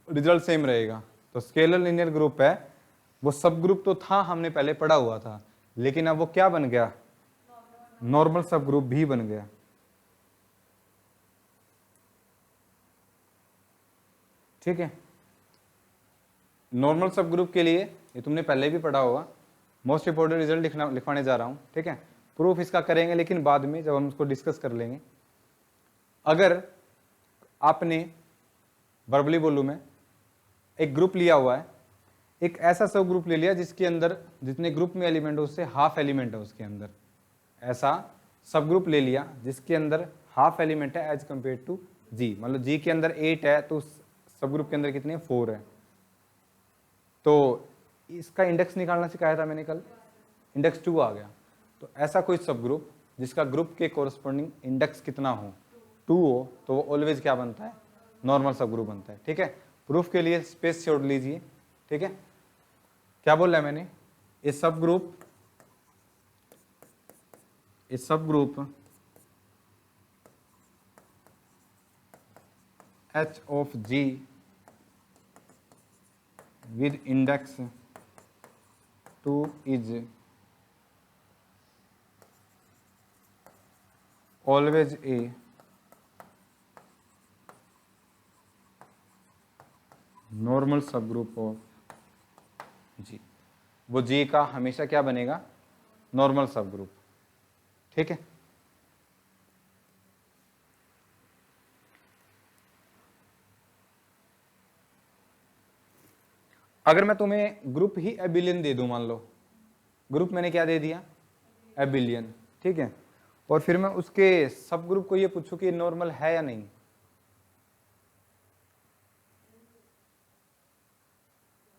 रिजल्ट सेम रहेगा। तो स्केलर लीनियर ग्रुप है, वो सब ग्रुप तो था, हमने पहले पढ़ा हुआ था, लेकिन अब वो क्या बन गया, नॉर्मल सब ग्रुप भी बन गया। ठीक है, नॉर्मल सब ग्रुप के लिए ये तुमने पहले भी पढ़ा होगा, मोस्ट इंपोर्टेंट रिजल्ट लिखवाने जा रहा हूं, ठीक है। प्रूफ इसका करेंगे लेकिन बाद में, जब हम उसको डिस्कस कर लेंगे। अगर आपने वर्बली बोलूं मैं, एक ग्रुप लिया हुआ है, एक ऐसा सब ग्रुप ले लिया जिसके अंदर जितने ग्रुप में एलिमेंट है उससे हाफ एलिमेंट है उसके अंदर, ऐसा सब ग्रुप ले लिया जिसके अंदर हाफ एलिमेंट है एज कंपेयर टू जी, मतलब जी के अंदर 8 है तो सब ग्रुप के अंदर कितने 4 है। तो इसका इंडेक्स निकालना सिखाया था मैंने कल, इंडेक्स 2 आ गया। तो ऐसा कोई सब ग्रुप जिसका ग्रुप के कोरस्पॉन्डिंग इंडेक्स कितना हो, 2 हो, तो वो ऑलवेज क्या बनता है, नॉर्मल सब ग्रुप बनता है। ठीक है, प्रूफ के लिए स्पेस छोड़ लीजिए। ठीक है, क्या बोल रहा है मैंने, ये सब group H of G with index 2 is always a normal सब ग्रुप ऑफ G। वो G का हमेशा क्या बनेगा, नॉर्मल सब ग्रुप। ठीक है, अगर मैं तुम्हें ग्रुप ही एबिलियन दे दूं, मान लो ग्रुप मैंने क्या दे दिया, एबिलियन, ठीक है, और फिर मैं उसके सब ग्रुप को ये पूछूं कि नॉर्मल है या नहीं,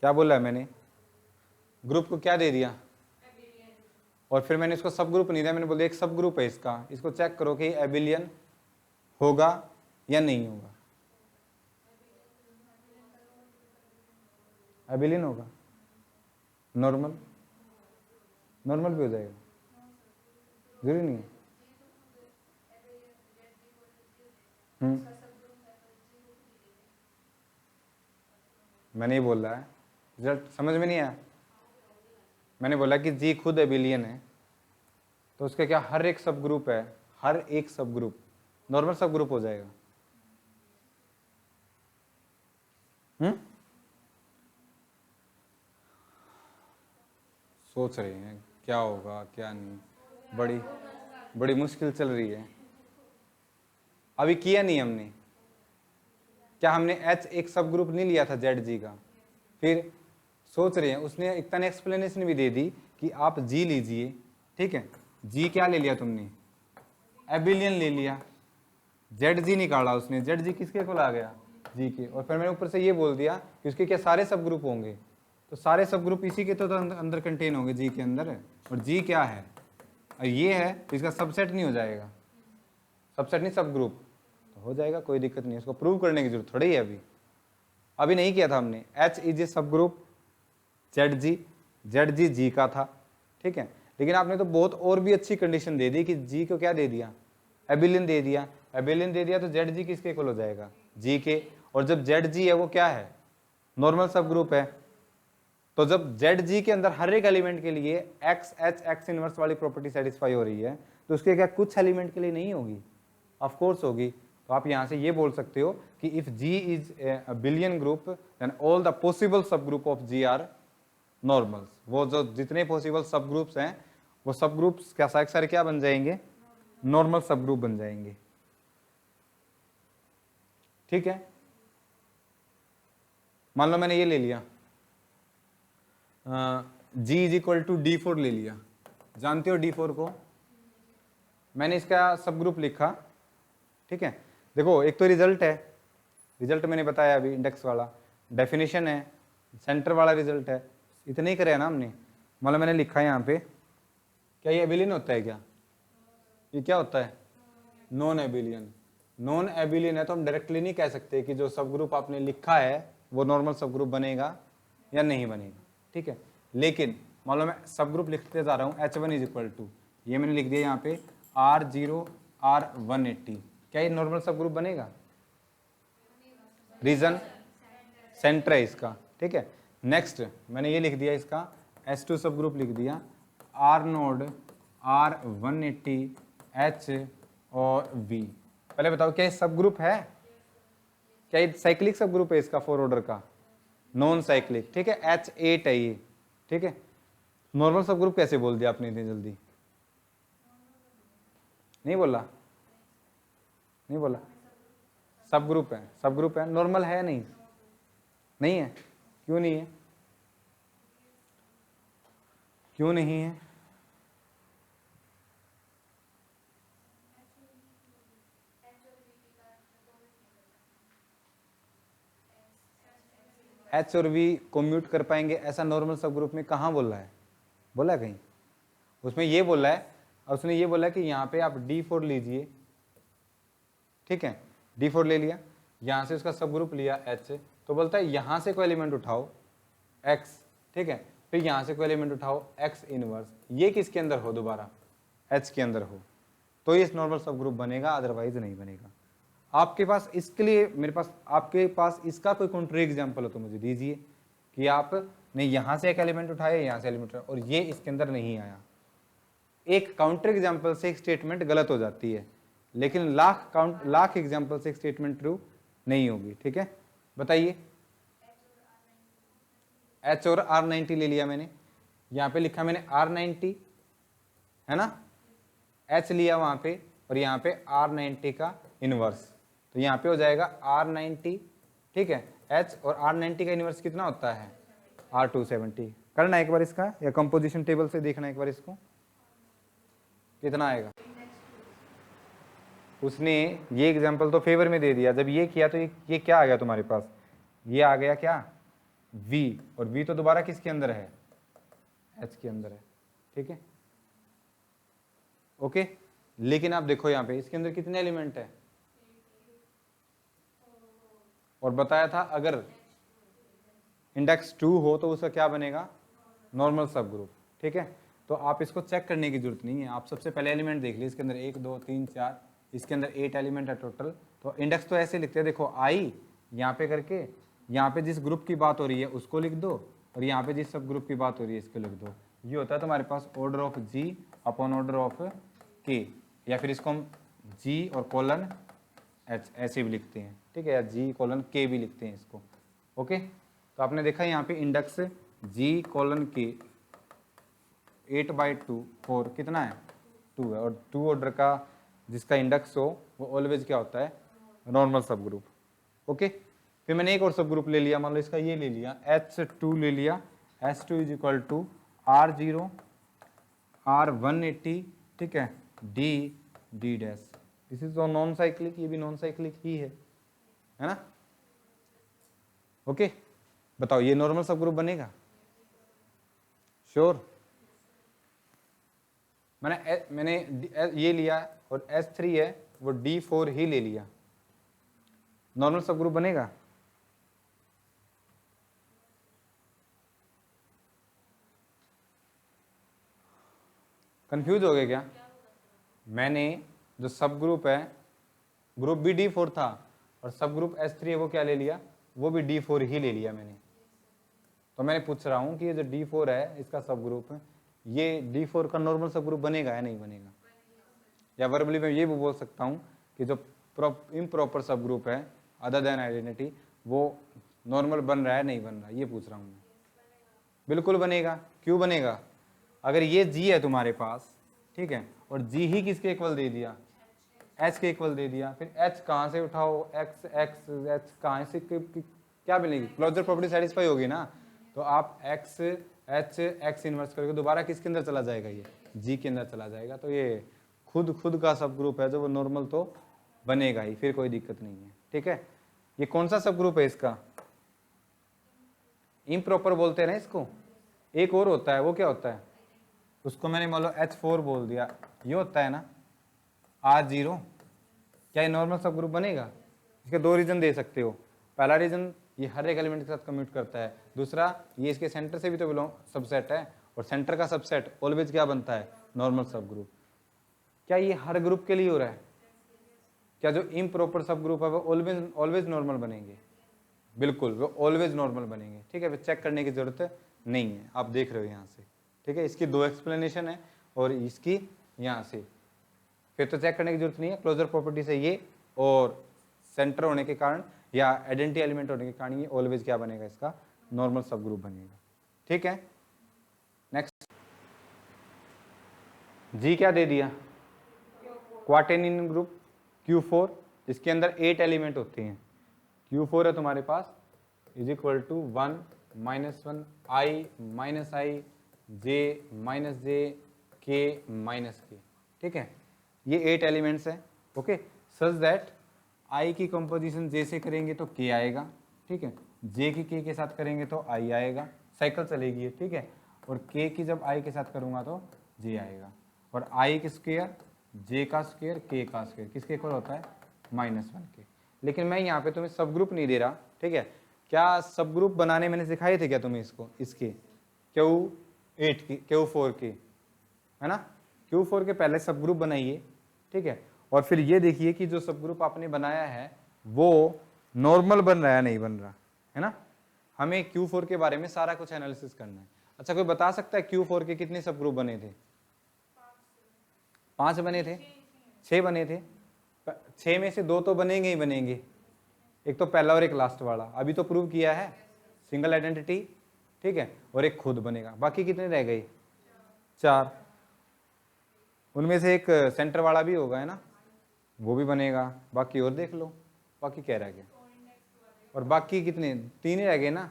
क्या बोला है मैंने, ग्रुप को क्या दे दिया, और फिर मैंने इसको सब ग्रुप नहीं दिया, मैंने बोल दिया एक सब ग्रुप है इसका, इसको चेक करो कि एबिलियन होगा या नहीं होगा। एबिलियन होगा, नॉर्मल नॉर्मल भी हो जाएगा, जरूरी नहीं है। मैंने ही बोल रहा है, रिजल्ट समझ में नहीं आया। मैंने बोला कि जी खुद एबिलियन है, तो उसका क्या हर एक सब ग्रुप है, हर एक सब ग्रुप नॉर्मल सब ग्रुप हो जाएगा। सोच रहे हैं क्या होगा क्या नहीं, बड़ी बड़ी मुश्किल चल रही है। अभी किया नहीं हमने, क्या हमने एच एक सब ग्रुप नहीं लिया था जेड जी का, फिर सोच रहे हैं, उसने एक तने एक्सप्लेनेशन भी दे दी कि आप जी लीजिए, ठीक है, जी क्या ले लिया तुमने, एबिलियन ले लिया, जेड जी निकाला उसने, जेड जी किसके को आ गया, जी के, और फिर मैंने ऊपर से ये बोल दिया कि उसके क्या सारे सब ग्रुप होंगे, तो सारे सब ग्रुप इसी के तो अंदर कंटेन होंगे जी के अंदर, और जी क्या है, और ये है तो इसका सबसेट नहीं हो जाएगा, सबसेट नहीं सब ग्रुप तो हो जाएगा, कोई दिक्कत नहीं, इसको प्रूव करने की जरूरत थोड़ी है, अभी नहीं किया था हमने। एच इज ए सब ग्रुप जेड जी जी का था, ठीक है, लेकिन आपने तो बहुत और भी अच्छी कंडीशन दे दी कि जी को क्या दे दिया, एबिलियन दे दिया, एबिलियन दे दिया तो जेड जी किसके इक्वल हो जाएगा, जी के, और जब जेड जी है वो क्या है, नॉर्मल सब ग्रुप है, तो जब जेड जी के अंदर हर एक एलिमेंट के लिए एक्स एच एक्स इनवर्स वाली प्रॉपर्टी सेटिस्फाई हो रही है, तो उसके क्या कुछ एलिमेंट के लिए नहीं होगी, ऑफ कोर्स होगी। तो आप यहां से ये बोल सकते हो कि if G is a abelian group then all the possible सब group of G are normals, वो जो जितने पॉसिबल सब ग्रुप्स हैं वो सब ग्रुप्स क्या सारे क्या बन जाएंगे, नॉर्मल सब ग्रुप बन जाएंगे, ठीक है। मान लो मैंने ये ले लिया जी इज इक्वल टू D4 ले लिया, जानते हो D4 को, मैंने इसका सब ग्रुप लिखा, ठीक है, देखो एक तो रिजल्ट है, रिजल्ट मैंने बताया अभी इंडेक्स वाला, डेफिनेशन है, सेंटर वाला रिजल्ट है, इतने ही करे ना हमने, मतलब मैंने लिखा है यहाँ पे, क्या ये एबिलियन होता है क्या, ये क्या होता है, नॉन एबिलियन, नॉन एबिलियन है तो हम डायरेक्टली नहीं कह सकते कि जो सब ग्रुप आपने लिखा है वो नॉर्मल सब ग्रुप बनेगा या नहीं बनेगा, ठीक है, लेकिन मान लो मैं सब ग्रुप लिखते जा रहा हूँ H1 इज इक्वल टू, ये मैंने लिख दिया यहाँ पे R0 R180, क्या ये नॉर्मल सब ग्रुप बनेगा, रीजन सेंटर है इसका, ठीक है। नेक्स्ट मैंने ये लिख दिया इसका S2 सब ग्रुप लिख दिया, R नोड R180 H और V, पहले बताओ क्या ये सब ग्रुप है, क्या ये साइक्लिक सब ग्रुप है इसका, फोर ऑर्डर का, नॉन साइक्लिक, ठीक है, H8 है ये, ठीक है, नॉर्मल सब ग्रुप कैसे बोल दिया आपने इतनी जल्दी, नहीं बोला, नहीं बोला, सब ग्रुप है, सब ग्रुप है, नॉर्मल है नहीं, नहीं है, क्यों नहीं है, क्यों नहीं है, एच और वी को म्यूट कर पाएंगे ऐसा नॉर्मल सब ग्रुप में कहाँ बोला है, बोला है कहीं, उसमें ये बोला है, और उसने ये बोला है कि यहाँ पे आप D4 लीजिए, ठीक है, D4 ले लिया, यहाँ से उसका सब ग्रुप लिया H, तो बोलता है यहाँ से कोई एलिमेंट उठाओ X, ठीक है, फिर यहाँ से कोई एलिमेंट उठाओ X इनवर्स, ये किसके अंदर हो, दोबारा H के अंदर हो, तो ये नॉर्मल सब ग्रुप बनेगा, अदरवाइज नहीं बनेगा। आपके पास इसके लिए, मेरे पास आपके पास इसका कोई कॉन्ट्री एग्जाम्पल हो तो मुझे दीजिए कि आपने यहाँ से एक एलिमेंट उठाया, यहाँ से एलिमेंट उठाया और ये इसके अंदर नहीं आया, एक काउंटर एग्जाम्पल से एक स्टेटमेंट गलत हो जाती है, लेकिन लाख एग्जाम्पल से एक स्टेटमेंट ट्रू नहीं होगी, ठीक है, बताइए। H और R90 ले लिया मैंने, यहाँ पे लिखा मैंने R90 है ना, H लिया वहां पे और यहाँ पे R90 का इनवर्स, तो यहाँ पे हो जाएगा R90, ठीक है, H और R90 का इनवर्स कितना होता है R270, करना एक बार इसका, या कंपोजिशन टेबल से देखना एक बार इसको कितना आएगा, उसने ये एग्जांपल तो फेवर में दे दिया, जब ये किया तो ये क्या आ गया तुम्हारे पास, ये आ गया क्या V, और V तो दोबारा किसके अंदर है, H के अंदर है, ठीक है, ओके। लेकिन आप देखो यहाँ पे इसके अंदर कितने एलिमेंट है, और बताया था अगर इंडेक्स 2 हो तो उसका क्या बनेगा, नॉर्मल सब ग्रुप, ठीक है। तो आप इसको चेक करने की जरूरत नहीं है, आप सबसे पहले एलिमेंट देख लीजिए, इसके अंदर 1 2 3 4, इसके अंदर 8 एलिमेंट है टोटल, तो इंडेक्स तो ऐसे लिखते हैं, देखो आई यहाँ पे करके, यहाँ पे जिस ग्रुप की बात हो रही है उसको लिख दो, और यहाँ पे जिस सब ग्रुप की बात हो रही है इसको लिख दो, ये होता है तुम्हारे पास order of G upon order of K, या फिर इसको हम जी और कोलन एच ऐसे भी लिखते हैं, ठीक है, या जी कोलन के भी लिखते हैं इसको, ओके। तो आपने देखा यहाँ पे इंडेक्स जी कोलन के 8/2 4 कितना है 2 है, और 2 ऑर्डर का जिसका इंडेक्स हो वो ऑलवेज क्या होता है नॉर्मल सब ग्रुप। ओके, फिर मैंने एक और सब ग्रुप ले लिया, मान लो इसका ये ले लिया H2 ले लिया, H2 is equal to R0 R180, ठीक है, D dash, this is non cyclic, ये भी नॉन साइक्लिक ही है ना। ओके, बताओ ये नॉर्मल सब ग्रुप बनेगा? श्योर? मैंने ये लिया और H3 है वो D4 ही ले लिया, नॉर्मल सब ग्रुप बनेगा? कंफ्यूज हो गए क्या? मैंने जो सब ग्रुप है, ग्रुप भी D4 था और सब ग्रुप H3 है वो क्या ले लिया, वो भी D4 ही ले लिया मैंने। तो मैंने पूछ रहा हूं कि ये जो D4 है इसका सब ग्रुप है, ये D4 का नॉर्मल सब ग्रुप बनेगा या नहीं बनेगा? या वर्बली मैं ये भी बोल सकता हूं कि जो इम्प्रॉपर सब ग्रुप है अदर देन आइडेंटिटी वो नॉर्मल बन रहा है नहीं बन रहा, ये पूछ रहा हूं मैं। बिल्कुल बनेगा। क्यों बनेगा? अगर ये G है तुम्हारे पास, ठीक है, और G ही किसके इक्वल दे दिया, H के इक्वल दे दिया, फिर H कहाँ से उठाओ, X H कहाँ से क्या मिलेगी, क्लोजर प्रॉपर्टी सेटिस्फाई होगी ना। तो आप X H इनवर्स करके दोबारा किसके अंदर चला जाएगा, ये G के अंदर चला जाएगा। तो ये खुद का सब ग्रुप है जो वो नॉर्मल तो बनेगा ही, फिर कोई दिक्कत नहीं है, ठीक है। ये कौन सा सब ग्रुप है इसका? इम्प्रॉपर बोलते हैं ना इसको। एक और होता है, वो क्या होता है, उसको मैंने मान लो H4 बोल दिया, ये होता है ना R0। क्या ये नॉर्मल सब ग्रुप बनेगा? इसके दो रीजन दे सकते हो। पहला रीजन ये हर एक एलिमेंट के साथ कम्यूट करता है, दूसरा ये इसके सेंटर से भी तो बिलोंग सबसेट है, और सेंटर का सबसेट ऑलवेज क्या बनता है, नॉर्मल सब ग्रुप। क्या ये हर ग्रुप के लिए हो रहा है? क्या जो इम्प्रॉपर सब ग्रुप है वो ऑलवेज नॉर्मल बनेंगे? बिल्कुल, वो ऑलवेज नॉर्मल बनेंगे, ठीक है। चेक करने की जरूरत नहीं है, आप देख रहे हो यहाँ से, ठीक है। इसकी दो एक्सप्लेनेशन है और इसकी यहाँ से, फिर तो चेक करने की जरूरत नहीं है। क्लोजर प्रॉपर्टी से ये और सेंटर होने के कारण या आइडेंटिटी एलिमेंट होने के कारण ये ऑलवेज क्या बनेगा, इसका नॉर्मल सब ग्रुप बनेगा, ठीक है। नेक्स्ट, G क्या दे दिया, क्वाटेनिन ग्रुप Q4, इसके अंदर 8 एलिमेंट होते हैं। Q4 है तुम्हारे पास, is equal to 1 -1 I -I J -J K -K, ठीक है। ये 8 एलिमेंट्स है, ओके। सच दैट I की कंपोजिशन J से करेंगे तो K आएगा, ठीक है, J की K के साथ करेंगे तो I आएगा, साइकिल चलेगी, ठीक है। और K की जब I के साथ करूंगा तो J आएगा, और I की स्क्वायर J का स्क्वायर K का स्क्वायर किसके इक्वल होता है, -1 के। लेकिन मैं यहाँ पे तुम्हें सब ग्रुप नहीं दे रहा, ठीक है। क्या सब ग्रुप बनाने मैंने सिखाए थे क्या तुम्हें इसको, इसके Q8 की Q4 की, है ना। Q4 के पहले सब ग्रुप बनाइए, ठीक है, और फिर ये देखिए कि जो सब ग्रुप आपने बनाया है वो नॉर्मल बन रहा है नहीं बन रहा है ना। हमें Q4 के बारे में सारा कुछ एनालिसिस करना है। अच्छा, कोई बता सकता है Q4 के कितने सब ग्रुप बने थे? 5 बने थे, 6 बने थे। 6 में से 2 तो बनेंगे ही बनेंगे, एक तो पहला और एक लास्ट वाला, अभी तो प्रूव किया है, सिंगल आइडेंटिटी, ठीक है, और एक खुद बनेगा। बाकी कितने रह गए, 4। उनमें से एक सेंटर वाला भी होगा, है ना, वो भी बनेगा। बाकी और देख लो, बाकी क्या रह गया, और बाकी कितने, 3 ही रह गए ना,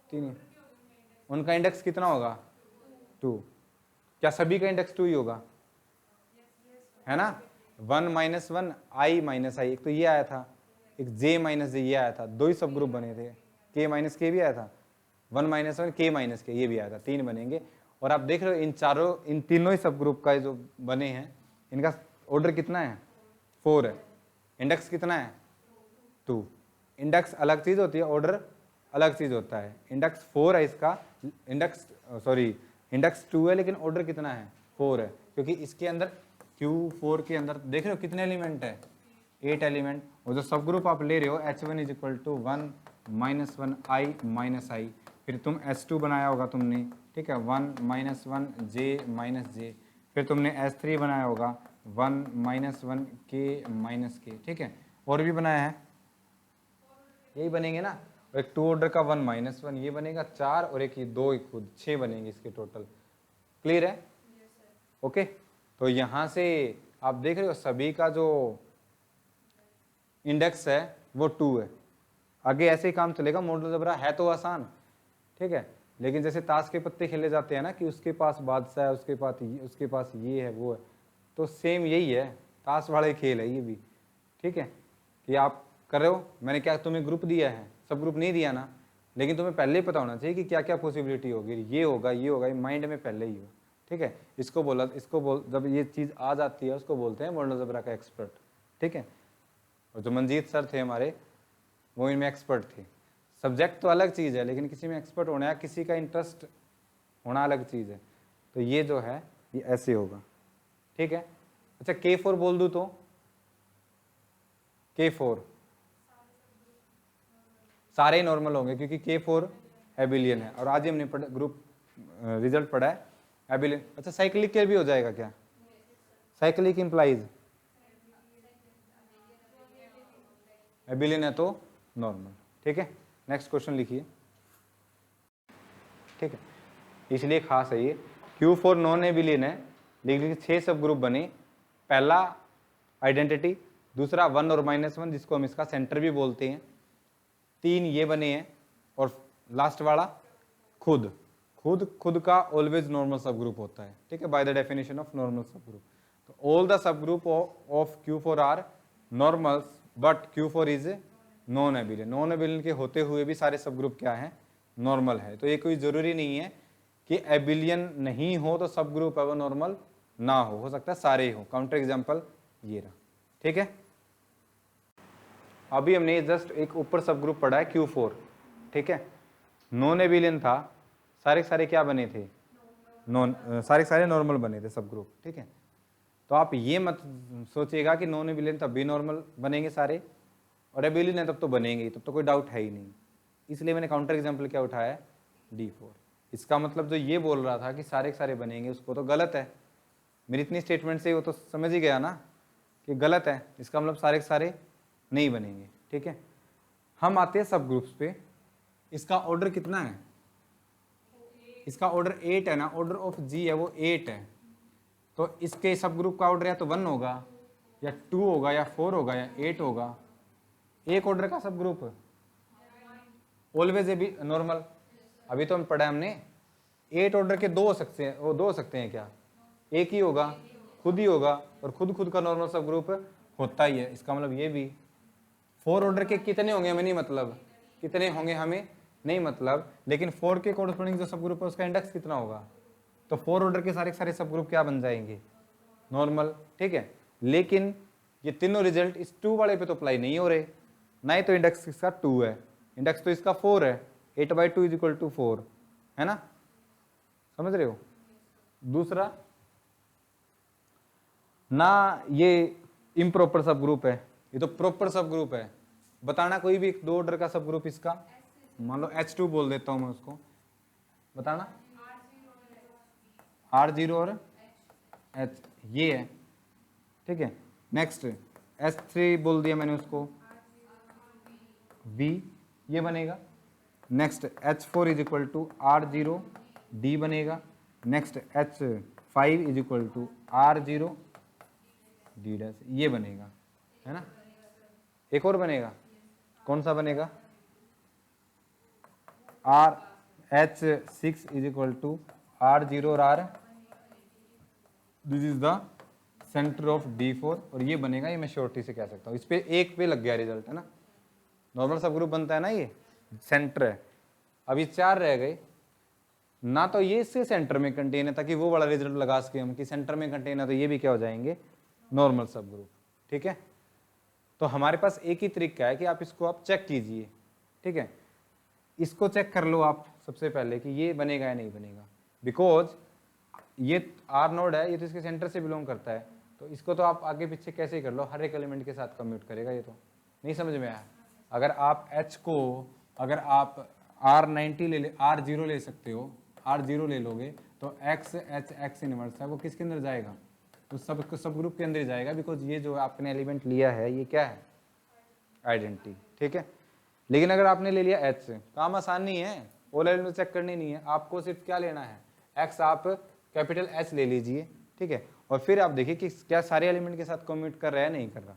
3। उनका इंडेक्स कितना होगा, 2। क्या सभी का इंडेक्स 2 ही होगा, है ना। 1 -1 I -I, एक तो ये आया था, एक J -J ये आया था, 2 ही सब ग्रुप बने थे। K -K भी आया था, 1 -1 K -K ये भी आया था, 3 बनेंगे। और आप देख रहे हो इन तीनों ही सब ग्रुप का जो बने हैं इनका ऑर्डर कितना है, 4 है, इंडेक्स कितना है, 2। इंडेक्स अलग चीज होती है, ऑर्डर अलग चीज होता है। इंडेक्स 4 है इसका, इंडेक्स 2 है, लेकिन ऑर्डर कितना है, 4 है, क्योंकि इसके अंदर Q4 के अंदर देख रहे हो कितने एलिमेंट है, 8 एलिमेंट। और जो सब ग्रुप आप ले रहे हो H1 is equal to 1 -1 I -I, फिर तुम H2 बनाया होगा तुमने, ठीक है, 1 -1 J -J, फिर तुमने H3 बनाया होगा 1 -1 K -K, ठीक है। और भी बनाया है, यही बनेंगे ना। एक 2 ऑर्डर का 1 -1 ये बनेगा 4, और एक ये 2 खुद 6 बनेंगे इसके टोटल। क्लियर है? ओके तो यहाँ से आप देख रहे हो सभी का जो इंडेक्स है वो 2 है। आगे ऐसे ही काम चलेगा, मॉडल अलजेब्रा है तो आसान, ठीक है, लेकिन जैसे ताश के पत्ते खेले जाते हैं ना कि उसके पास बादशाह है, उसके पास ये है वो है, तो सेम यही है, ताश वाले खेल है ये भी, ठीक है, कि आप कर रहे हो, मैंने क्या तुम्हें ग्रुप दिया है, सब ग्रुप नहीं दिया ना, लेकिन तुम्हें पहले ही पता होना चाहिए कि क्या क्या पॉसिबिलिटी होगी, ये होगा ये होगा, ये माइंड में पहले ही हो, ठीक है। जब ये चीज़ आ जाती है उसको बोलते हैं मॉडल अलजेब्रा का एक्सपर्ट, ठीक है। और जो मंजीत सर थे हमारे वो इनमें एक्सपर्ट थे। सब्जेक्ट तो अलग चीज़ है, लेकिन किसी में एक्सपर्ट होना है, किसी का इंटरेस्ट होना अलग चीज़ है। तो ये जो है ये ऐसे होगा, ठीक है। अच्छा K4 बोल दूँ तो K4 सारे ही नॉर्मल होंगे क्योंकि K4 एबिलियन है, और आज ही हमने ग्रुप रिजल्ट पढ़ा है एबिलियन। अच्छा साइक्लिक के भी हो जाएगा क्या? साइक्लिक इंप्लाइज एबिलियन है तो नॉर्मल, ठीक है। नेक्स्ट क्वेश्चन लिखिए, ठीक है, इसलिए खास है ये। Q4 नॉन एबिलियन है, लेकिन 6 सब ग्रुप बने, पहला आइडेंटिटी, दूसरा 1 और -1 जिसको हम इसका सेंटर भी बोलते हैं, 3 ये बने हैं, और लास्ट वाला खुद का ऑलवेज नॉर्मल सब ग्रुप होता है, ठीक है, by the definition of normal सब ग्रुप। तो all the sub group of Q4 are normals but Q4 is non abelian. Non abelian के होते हुए भी सारे सब ग्रुप क्या है? नॉर्मल है। तो ये कोई जरूरी नहीं है कि एबिलियन नहीं हो तो सब ग्रुप है वो नॉर्मल ना हो सकता है सारे ही हो। काउंटर एग्जांपल ये रहा, ठीक है। अभी हमने जस्ट एक ऊपर सब ग्रुप पढ़ा है Q4, ठीक है, नॉन एबिलियन था, सारे क्या बने थे? सारे नॉर्मल बने थे सब ग्रुप, ठीक है। तो आप ये मत सोचिएगा कि नॉन एबिलियन तब भी नॉर्मल बनेंगे सारे, और एबिलियन है तब तो बनेंगे, तब तो कोई डाउट है ही नहीं। इसलिए मैंने काउंटर एग्जाम्पल क्या उठाया? D4। इसका मतलब जो ये बोल रहा था कि सारे बनेंगे, उसको तो गलत है। मेरी इतनी स्टेटमेंट से वो तो समझ ही गया ना कि गलत है, इसका मतलब सारे नहीं बनेंगे, ठीक है। हम आते हैं सब ग्रुप्स पे। इसका ऑर्डर कितना है? इसका ऑर्डर 8 है ना, ऑर्डर ऑफ G है वो 8 है, तो इसके सब ग्रुप का ऑर्डर या तो 1 होगा या 2 होगा या 4 होगा या 8 होगा। एक ऑर्डर का सब group always A B normal. अभी तो हम पढ़ा हमने 8 ऑर्डर के 2 हो सकते हैं, वो 2 हो सकते हैं क्या? एक ही होगा, खुद ही होगा, और खुद का नॉर्मल सब ग्रुप होता ही है। इसका मतलब ये भी 4 ऑर्डर के कितने होंगे हमें नहीं मतलब, कितने होंगे हमें नहीं मतलब, लेकिन 4 के कोरस्पॉन्डिंग जो सब ग्रुप है उसका इंडेक्स कितना होगा? तो 4 ऑर्डर के सारे सब ग्रुप क्या बन जाएंगे? नॉर्मल, ठीक है। लेकिन ये तीनों रिजल्ट इस 2 वाले पे तो अप्लाई नहीं हो रहे, ना ही तो इंडेक्स इसका 2 है, इंडेक्स तो इसका 4 है, 8/2 = 4 है ना, समझ रहे हो। दूसरा ना ये इम्प्रॉपर सब ग्रुप है, ये तो प्रॉपर सब ग्रुप है। बताना कोई भी 2 ऑर्डर का सब ग्रुप इसका, मान लो H2 बोल देता हूं मैं उसको, बताना R0 और H ये है, ठीक है। नेक्स्ट S3 बोल दिया मैंने उसको, V ये बनेगा। नेक्स्ट H4 = R0 D बनेगा। नेक्स्ट H5 = R0 D' ये बनेगा, है ना। एक और बनेगा, कौन सा बनेगा? H6 = R0 और R, this is the centre of D4, और ये बनेगा, ये मैं शॉर्टी से कह सकता हूँ। इस पे एक पे लग गया रिजल्ट, है ना। नॉर्मल सब ग्रुप बनता है ना, ये सेंटर है। अब ये 4 रह गए ना, तो ये इससे सेंटर में कंटेन है, ताकि वो वाला रिजल्ट लगा सके हम कि सेंटर में कंटेन है, तो ये भी क्या हो जाएंगे? नॉर्मल सब ग्रुप, ठीक है। तो हमारे पास एक ही तरीका है कि आप इसको आप चेक कीजिए, ठीक है। इसको चेक कर लो आप सबसे पहले कि ये बनेगा या नहीं बनेगा, बिकॉज ये R नोड है, ये तो इसके सेंटर से बिलोंग करता है, तो इसको तो आप आगे पीछे कैसे ही कर लो, हर एक एलिमेंट के साथ कम्यूट करेगा। ये तो नहीं समझ में आया। अगर आप H को, अगर आप R0 ले सकते हो, R0 ले लोगे, तो X इनवर्स है वो किसके अंदर जाएगा? तो सब ग्रुप के अंदर जाएगा, बिकॉज ये जो आपने एलिमेंट लिया है ये क्या है? आइडेंटिटी, ठीक है। लेकिन अगर आपने ले लिया H, काम आसान नहीं है, ऑल एलिमेंट चेक करनी नहीं है, आपको सिर्फ क्या लेना है? X आप कैपिटल एच ले लीजिए, ठीक है, और फिर आप देखिए कि क्या सारे एलिमेंट के साथ कम्यूट कर रहा है नहीं कर रहा,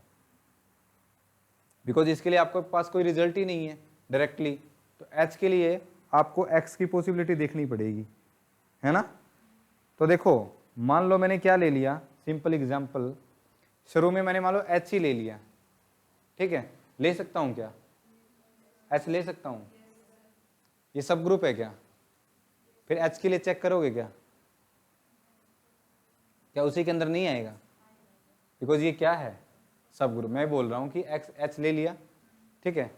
बिकॉज इसके लिए आपके पास कोई रिजल्ट ही नहीं है डायरेक्टली, तो एच के लिए आपको एक्स की पॉसिबिलिटी देखनी पड़ेगी, है ना। तो देखो मान लो मैंने क्या ले लिया, सिंपल एग्जांपल, शुरू में मैंने मान लो एच ही ले लिया, ठीक है, ले सकता हूं क्या, एच ले सकता हूं, ये सब ग्रुप है क्या, फिर एच के लिए चेक करोगे क्या, क्या उसी के अंदर नहीं आएगा, बिकॉज ये क्या है, सब ग्रुप। मैं बोल रहा हूं कि एक्स एच ले लिया, ठीक है,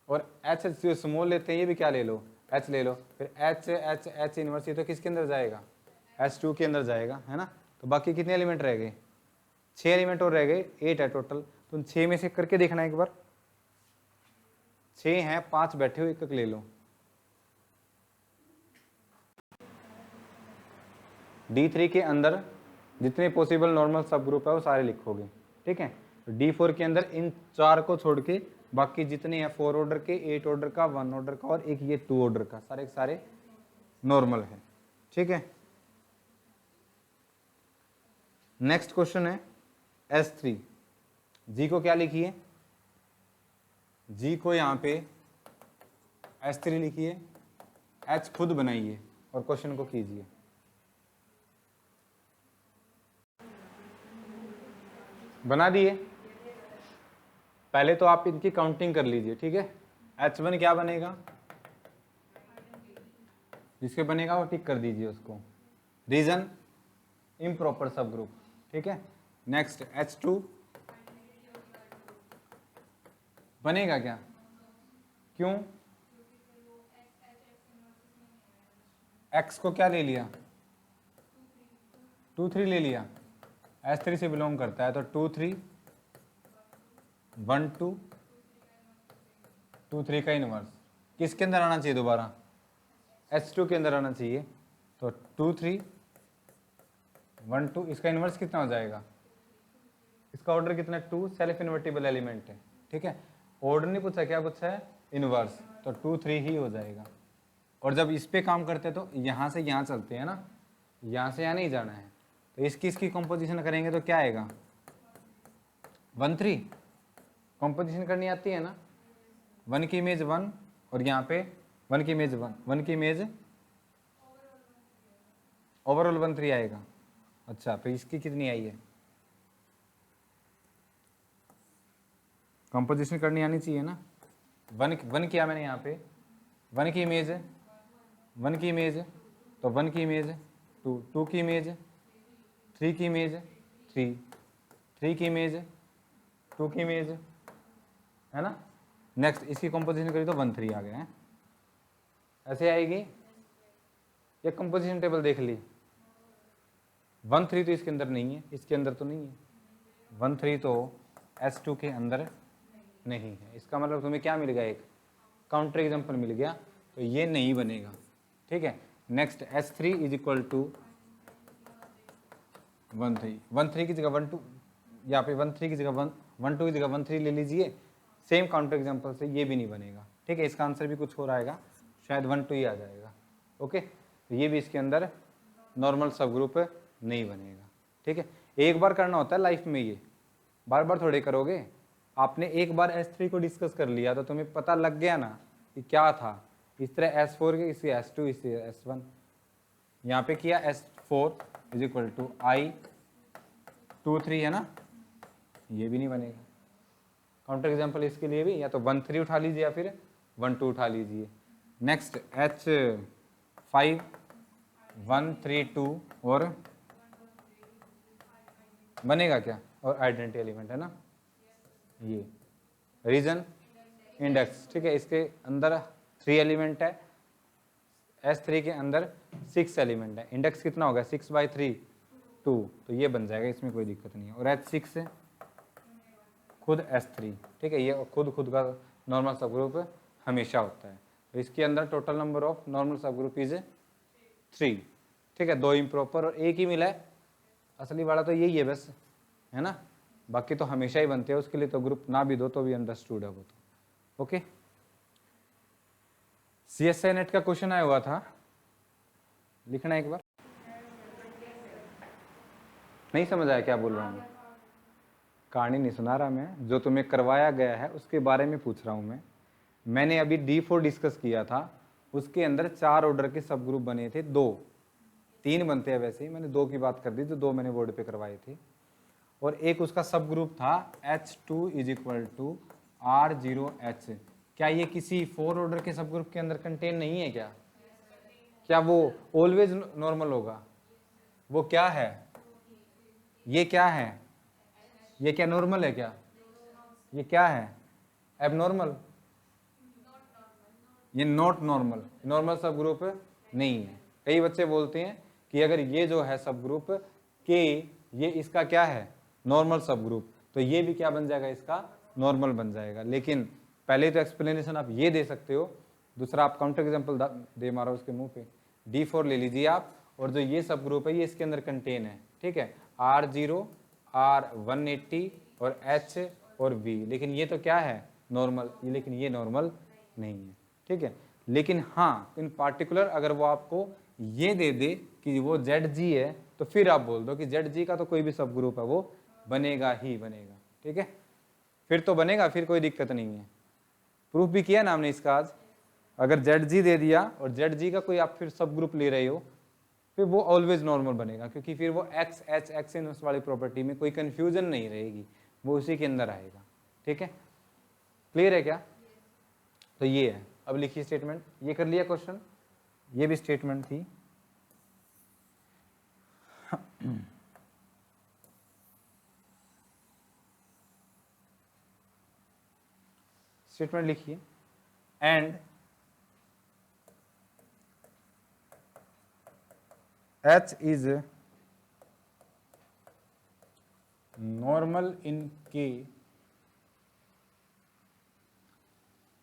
और एच जो स्मॉल लेते हैं ये भी क्या ले लो, एच ले लो, फिर एच एच एच इनवर्स, ये तो किसके अंदर जाएगा, H2 के अंदर जाएगा, है ना। तो बाकी कितने एलिमेंट रह गए, 6 एलिमेंट और रह गए, 8 है टोटल। तुम 6 में से करके देखना एक बार, 6 हैं, 5 बैठे हो, एक ले लो। D3 के अंदर जितने पॉसिबल नॉर्मल सब ग्रुप है वो सारे लिखोगे, ठीक है। D4 के अंदर इन 4 को छोड़ के बाकी जितने हैं 4 ऑर्डर के, 8 ऑर्डर का, 1 ऑर्डर का और एक ये 2 ऑर्डर का, सारे सारे नॉर्मल है, ठीक है। नेक्स्ट क्वेश्चन है S3, जी को क्या लिखिए, जी को यहाँ पे S3 लिखिए, H खुद बनाइए और क्वेश्चन को कीजिए। बना दिए, पहले तो आप इनकी काउंटिंग कर लीजिए, ठीक है। H1 क्या बनेगा, जिसके बनेगा वो टिक कर दीजिए उसको, रीजन इम्प्रॉपर सब ग्रुप, ठीक है। नेक्स्ट H2 बनेगा क्या, क्यों, X को क्या ले लिया, 2 3 ले लिया, S3 से बिलोंग करता है, तो 2 3 1 2 2 3 का इनवर्स किसके अंदर आना चाहिए, दोबारा H2 के अंदर आना चाहिए, तो 2 3 1 2, इसका इनवर्स कितना हो जाएगा, इसका ऑर्डर कितना है, 2, सेल्फ इन्वर्टिबल एलिमेंट है, ठीक है। ऑर्डर नहीं पूछा, क्या पूछा है, इनवर्स, तो 2 3 ही हो जाएगा। और जब इस पे काम करते हैं तो यहाँ से यहाँ चलते हैं ना, यहाँ से यहाँ नहीं जाना है, तो इसकी कंपोजिशन करेंगे तो क्या आएगा, 1 3, कंपोजिशन करनी आती है ना, 1 की इमेज 1 और यहाँ पे 1 की इमेज 1, 1 की इमेज ओवरऑल 1 3 आएगा। अच्छा, फिर इसकी कितनी आई है, कंपोजिशन करनी आनी चाहिए ना, 1 किया मैंने यहाँ पे, 1 की इमेज 1 की इमेज, तो 1 की इमेज 2, 2 की इमेज 3 की इमेज 3, 3 की इमेज 2 की इमेज, है ना। नेक्स्ट इसकी कंपोजिशन करी तो 1 3 आ गया है, ऐसे आएगी। ये कंपोजिशन टेबल देख ली, 1 3 तो इसके अंदर नहीं है, इसके अंदर तो नहीं है, 1 3 तो S2 के अंदर नहीं है, इसका मतलब तुम्हें क्या मिल गया, एक काउंटर एग्जाम्पल मिल गया, तो ये नहीं बनेगा, ठीक है। Next S3 is equal to 1 3, 1 3 की जगह 1 2, यहाँ पे 1 3 की जगह 1 2 की जगह 1 3 ले लीजिए, सेम काउंटर एग्जाम्पल से ये भी नहीं बनेगा, ठीक है। इसका आंसर भी कुछ हो रहा है, शायद 1 2 ही आ जाएगा, ओके। तो ये भी इसके अंदर नॉर्मल सब ग्रुप नहीं बनेगा, ठीक है। एक बार करना होता है लाइफ में, ये बार बार थोड़े करोगे। आपने एक बार S3 को डिस्कस कर लिया तो तुम्हें पता लग गया ना कि क्या था, इस तरह S4 के, इसे S2, इसे S1, यहाँ पे किया S4 is equal to I 2 3, है ना, ये भी नहीं बनेगा। काउंटर एग्जाम्पल इसके लिए भी या तो 1 3 उठा लीजिए या फिर 1 2 उठा लीजिए। नेक्स्ट H5 1 3 2 और बनेगा क्या, और आइडेंटिटी एलिमेंट है ना, ये रीजन इंडेक्स, ठीक है। इसके अंदर 3 एलिमेंट है, S3 के अंदर 6 एलिमेंट है, इंडेक्स कितना होगा 6/3 2, तो ये बन जाएगा, इसमें कोई दिक्कत नहीं है। और H6 खुद S3, ठीक है, ये खुद का नॉर्मल सब ग्रुप हमेशा होता है, तो इसके अंदर टोटल नंबर ऑफ नॉर्मल सब ग्रुप इज 3, ठीक है। 2 इम्प्रॉपर और एक ही मिला है, असली वाला तो यही है बस, है ना, बाकी तो हमेशा ही बनते हैं, उसके लिए तो ग्रुप ना भी दो तो भी अंडरस्टूड है वो तो, ओके। CSI नेट का क्वेश्चन आया हुआ था, लिखना एक बार, नहीं समझ आया क्या बोल रहा हूँ? कहानी नहीं सुना रहा मैं, जो तुम्हें करवाया गया है उसके बारे में पूछ रहा हूँ मैं। मैंने अभी D4 डिस्कस किया था, उसके अंदर 4 ऑर्डर के सब ग्रुप बने थे, 2 3 बनते हैं वैसे ही, मैंने 2 की बात कर दी, जो 2 मैंने बोर्ड पे करवाए थे। और एक उसका सब ग्रुप था H2 = R0H। क्या ये किसी 4 ऑर्डर के सब ग्रुप के अंदर कंटेन नहीं है क्या? क्या वो ऑलवेज नॉर्मल होगा? वो क्या है? ये क्या है? ये क्या नॉर्मल है क्या? ये क्या है? एबनॉर्मल? ये नॉट नॉर्मल, नॉर्मल सब ग्रुप नहीं है। कई बच्चे बोलते हैं कि अगर ये जो है सब ग्रुप के, ये इसका क्या है? नॉर्मल सब ग्रुप, तो ये भी क्या बन जाएगा? इसका नॉर्मल बन जाएगा। लेकिन पहले तो एक्सप्लेनेशन आप ये दे सकते हो, दूसरा आप काउंटर एग्जाम्पल दे मारो उसके मुंह पे। D4 ले लीजिए आप, और जो ये सब ग्रुप है ये इसके अंदर कंटेन है, ठीक है, R0, R180 और H और V। लेकिन ये तो क्या है? नॉर्मल। लेकिन ये नॉर्मल नहीं है, ठीक है। लेकिन हाँ, इन पार्टिकुलर अगर वो आपको ये दे दे कि वो ZG है, तो फिर आप बोल दो कि ZG का तो कोई भी सब ग्रुप है वो बनेगा ही बनेगा, ठीक है। फिर तो बनेगा, फिर कोई दिक्कत नहीं है। प्रूफ भी किया ना हमने इसका आज। अगर ZG दे दिया और ZG का कोई आप फिर सब ग्रुप ले रहे हो, फिर वो ऑलवेज नॉर्मल बनेगा, क्योंकि फिर वो X इनवर्स वाली प्रॉपर्टी में कोई कंफ्यूजन नहीं रहेगी, वो उसी के अंदर आएगा, ठीक है। क्लियर है क्या? तो ये है। अब लिखिए स्टेटमेंट। ये कर लिया क्वेश्चन, ये भी स्टेटमेंट थी। स्टेटमेंट लिखिए, and H is normal in K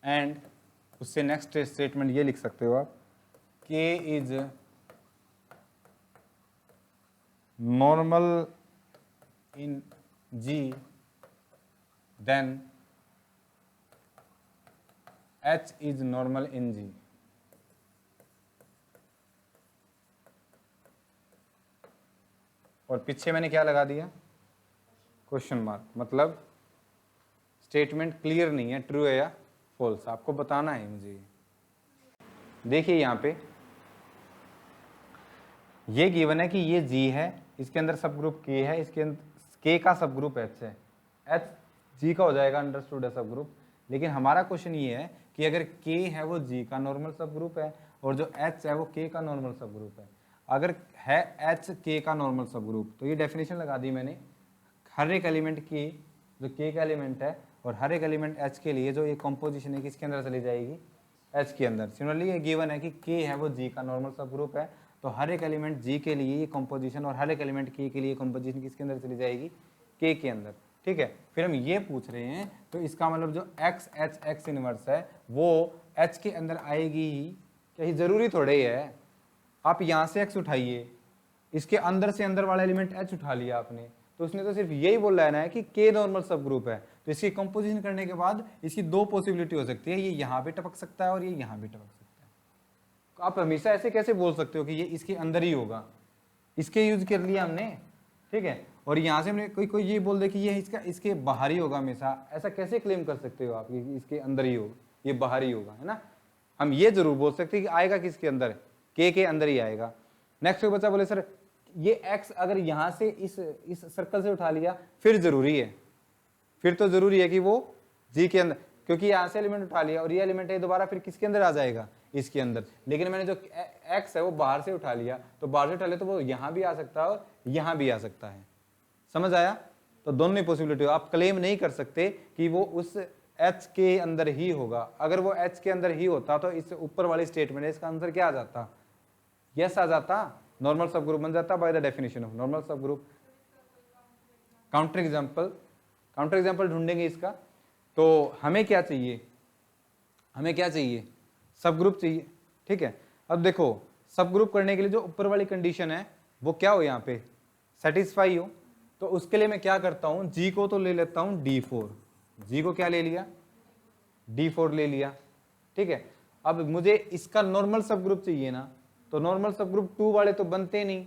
and उससे नेक्स्ट स्टेटमेंट ये लिख सकते हो आप, K is normal in G, then H is normal in G। और पीछे मैंने क्या लगा दिया? Question mark. मतलब स्टेटमेंट क्लियर नहीं है, ट्रू है या फॉल्स, आपको बताना है मुझे। देखिए यहाँ पे ये गिवन है कि ये G है, इसके अंदर सब ग्रुप K है, इसके अंदर K का सब ग्रुप H है, H G का हो जाएगा, अंडरस्टूड है सब ग्रुप। लेकिन हमारा क्वेश्चन ये है कि अगर K है वो G का नॉर्मल सब ग्रुप है, और जो H है वो K का नॉर्मल सब ग्रुप है। अगर है H K का नॉर्मल सब ग्रुप, तो ये डेफिनेशन लगा दी मैंने, हर एक एलिमेंट की जो K का एलिमेंट है और हर एक एलिमेंट H के लिए जो ये कंपोजिशन है किसके अंदर चली जाएगी? H के अंदर। सिमिलरली ये गिवन है कि K है वो G का नॉर्मल सब ग्रुप है, तो हर एक एलिमेंट G के लिए ये कंपोजिशन और हर एक एलिमेंट K के लिए कंपोजिशन किसके अंदर चली जाएगी? K के अंदर, ठीक है। फिर हम ये पूछ रहे हैं, तो इसका मतलब जो X इनवर्स है वो H के अंदर आएगी ही क्या? ये जरूरी थोड़े ही है। आप यहाँ से X उठाइए, इसके अंदर से अंदर वाला एलिमेंट H उठा लिया आपने, तो उसने तो सिर्फ यही बोल रहा है कि K नॉर्मल सब ग्रुप है। तो इसकी कंपोजिशन करने के बाद इसकी 2 पॉसिबिलिटी हो सकती है, ये यहाँ पे टपक सकता है और ये यहाँ पे टपक सकता है। तो आप हमेशा ऐसे कैसे बोल सकते हो कि ये इसके अंदर ही होगा? इसके यूज कर लिया हमने, ठीक है। और यहाँ से हमने कोई ये बोल दे कि ये इसके बाहर ही होगा हमेशा, ऐसा कैसे क्लेम कर सकते हो आप कि इसके अंदर ही होगा, ये बाहर ही होगा, है ना। हम ये जरूर बोल सकते हैं कि आएगा किसके अंदर? K के अंदर ही आएगा। नेक्स्ट कोई बच्चा बोले सर ये X अगर यहाँ से इस सर्कल से उठा लिया, फिर जरूरी है, फिर तो जरूरी है कि वो G के अंदर, क्योंकि यहाँ से एलिमेंट उठा लिया और ये एलिमेंट है दोबारा फिर किसके अंदर आ जाएगा? इसके अंदर। लेकिन मैंने जो X है वो बाहर से उठा लिया, तो बाहर से उठा लिया तो वो यहाँ भी आ सकता है और यहाँ भी आ सकता है। समझ आया? तो दोनों ही पॉसिबिलिटी, आप क्लेम नहीं कर सकते कि वो उस H के अंदर ही होगा। अगर वो H के अंदर ही होता तो इस ऊपर वाली स्टेटमेंट है, इसका आंसर क्या आ जाता? यस आ जाता, नॉर्मल सब ग्रुप बन जाता bye the definition of normal सब ग्रुप। काउंटर एग्जांपल ढूंढेंगे इसका। तो हमें क्या चाहिए? हमें क्या चाहिए? सब ग्रुप चाहिए, ठीक है। अब देखो सब ग्रुप करने के लिए जो ऊपर वाली कंडीशन है वो क्या हो, यहाँ पे सेटिस्फाई हो, तो उसके लिए मैं क्या करता हूं, G को तो ले लेता हूं D4। G को क्या ले लिया? D4 ले लिया, ठीक है। अब मुझे इसका नॉर्मल सब ग्रुप चाहिए ना, तो नॉर्मल सब ग्रुप 2 वाले तो बनते नहीं,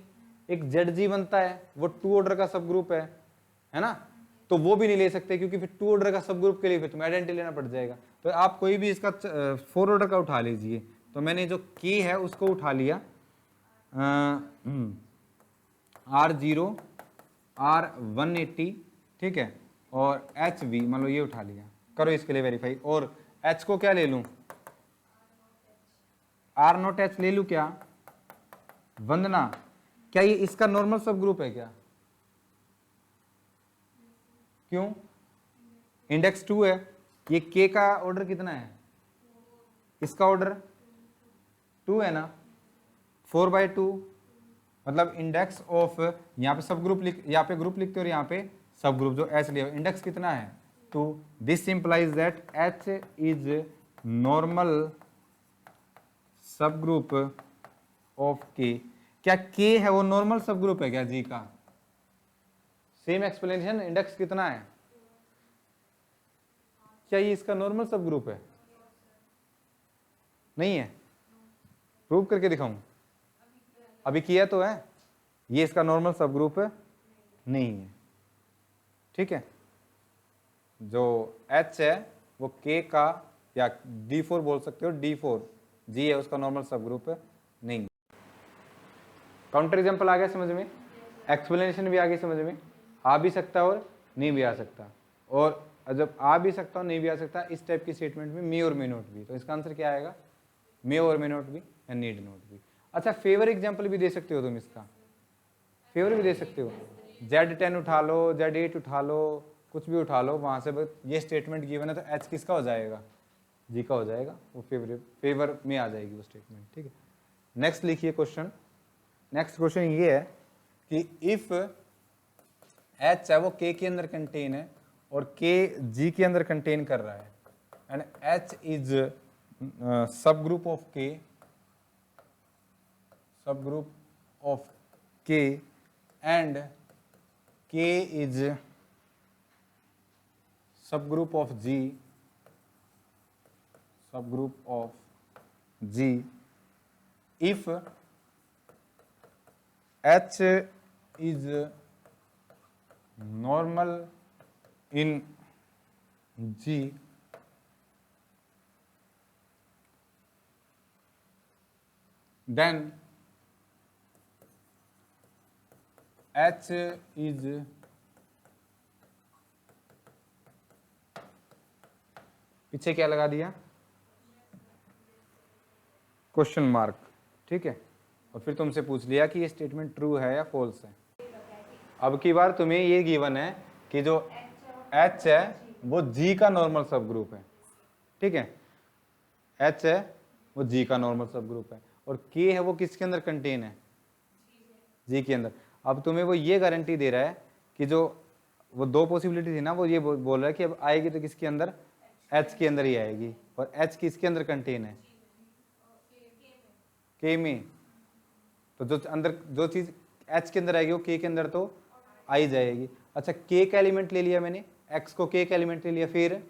एक ZG बनता है, वो 2 ऑर्डर का सब ग्रुप है ना, तो वो भी नहीं ले सकते क्योंकि फिर 2 ऑर्डर का सब ग्रुप के लिए फिर तुम्हें आइडेंटिटी लेना पड़ जाएगा। तो आप कोई भी इसका 4 ऑर्डर का उठा लीजिए। तो मैंने जो K है उसको उठा लिया R0 R180, ठीक है, और HV मान लो ये उठा लिया, करो इसके लिए वेरीफाई। और H को क्या ले लूं, R0H ले लूं क्या वंदना, क्या ये इसका नॉर्मल सब ग्रुप है क्या? क्यों? इंडेक्स 2 है। ये K का ऑर्डर कितना है, इसका ऑर्डर 2 है ना, 4/2, मतलब इंडेक्स ऑफ, यहाँ पे सब ग्रुप लिख, यहाँ पे ग्रुप लिखते हो और यहाँ पे सब ग्रुप जो H लिया, इंडेक्स कितना है 2। This implies that H is normal सब ग्रुप ऑफ K। क्या K है वो नॉर्मल सब ग्रुप है क्या G का? सेम एक्सप्लेनेशन, इंडेक्स कितना है, क्या ये इसका नॉर्मल सब ग्रुप है? नहीं है, प्रूव करके दिखाऊं? अभी किया तो है, ये इसका नॉर्मल सब ग्रुप नहीं है, ठीक है। जो H है वो K का, या D4 बोल सकते हो, D4 G है उसका नॉर्मल सब ग्रुप नहीं। काउंटर एग्जांपल आ गया समझ में, एक्सप्लेनेशन भी आ गई समझ में, आ भी सकता और नहीं भी आ सकता, और जब आ भी सकता और नहीं भी आ सकता इस टाइप की स्टेटमेंट में मे और मे नोट भी, तो इसका आंसर क्या आएगा, मे और मे नोट भी या नीड नोट भी। अच्छा, फेवर एग्जांपल भी दे सकते हो तुम, इसका फेवर भी दे सकते हो, Z10 उठा लो, Z8 उठा लो, कुछ भी उठा लो वहां से, बस ये स्टेटमेंट गिवन है तो H किसका हो जाएगा, G का हो जाएगा, वो फेवर में आ जाएगी वो स्टेटमेंट, ठीक है। नेक्स्ट लिखिए क्वेश्चन। नेक्स्ट क्वेश्चन ये है कि इफ H है वो K के अंदर कंटेन है और K G के अंदर कंटेन कर रहा है, एंड H इज सब ग्रुप ऑफ K, सब group of K, and K is subgroup of G, subgroup of G, if H is normal in G, then H is पीछे क्या लगा दिया, क्वेश्चन मार्क, ठीक है, और फिर तुमसे पूछ लिया कि ये स्टेटमेंट ट्रू है या फॉल्स है। अब की बार तुम्हें ये गिवन है कि जो H है वो G का नॉर्मल सब ग्रुप है, ठीक है, H है वो G का नॉर्मल सब ग्रुप है, और K है वो किसके अंदर कंटेन है, G के अंदर। अब तुम्हें वो ये गारंटी दे रहा है कि जो वो 2 पॉसिबिलिटी थी ना, वो ये बोल रहा है कि अब आएगी तो किसके अंदर, H के अंदर ही आएगी, और H किसके अंदर कंटेन है, K में। तो जो अंदर जो चीज H के अंदर आएगी वो K के अंदर तो आ ही जाएगी। अच्छा, K का एलिमेंट ले लिया मैंने, X को K का एलिमेंट ले लिया, फिर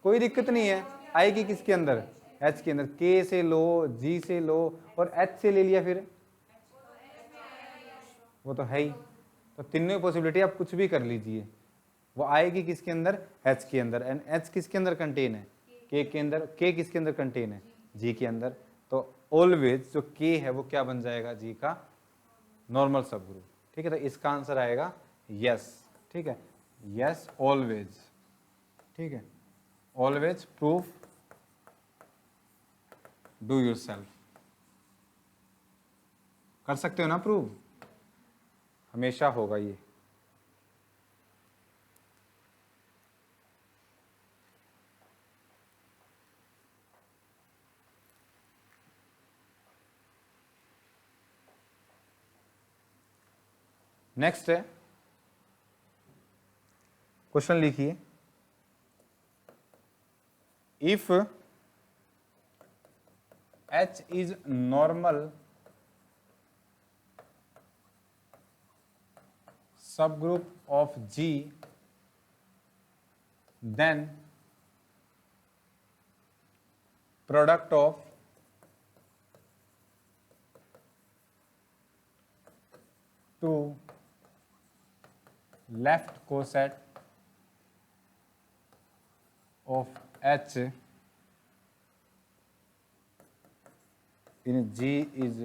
कोई दिक्कत नहीं है, आएगी किसके अंदर, H के अंदर। K से लो, G से लो, और H से ले लिया, फिर वो तो है ही। तो तीनों पॉसिबिलिटी आप कुछ भी कर लीजिए, वो आएगी किसके अंदर, H के अंदर, एंड H किसके अंदर कंटेन है, K के अंदर। K किसके अंदर कंटेन है, G के अंदर। तो ऑलवेज जो K है वो क्या बन जाएगा, G का नॉर्मल सब ग्रुप, ठीक है। तो इसका आंसर आएगा यस, ठीक है, यस ऑलवेज, ठीक है, ऑलवेज प्रूफ डू योरसेल्फ। कर सकते हो ना प्रूव, हमेशा होगा ये। नेक्स्ट है क्वेश्चन, लिखिए, if H is normal subgroup of G, then product of two left coset of H in G is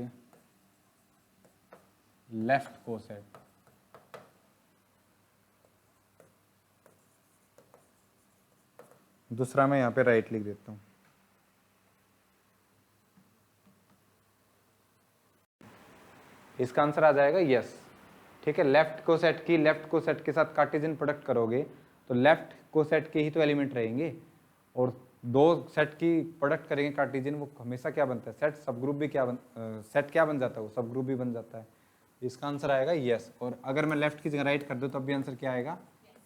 left coset. दूसरा मैं यहाँ पे राइट लिख देता हूँ। इसका आंसर आ जाएगा यस। ठीक है, लेफ्ट कोसेट की लेफ्ट कोसेट के साथ कार्टेशियन प्रोडक्ट करोगे तो लेफ्ट कोसेट के ही तो एलिमेंट रहेंगे, और दो सेट की प्रोडक्ट करेंगे कार्टेशियन, वो हमेशा क्या बनता है, सेट सब ग्रुप भी क्या सेट क्या बन जाता है, वो सब ग्रुप भी बन जाता है। इसका आंसर आएगा यस। और अगर मैं लेफ्ट की जगह राइट कर दूँ तब भी आंसर क्या आएगा,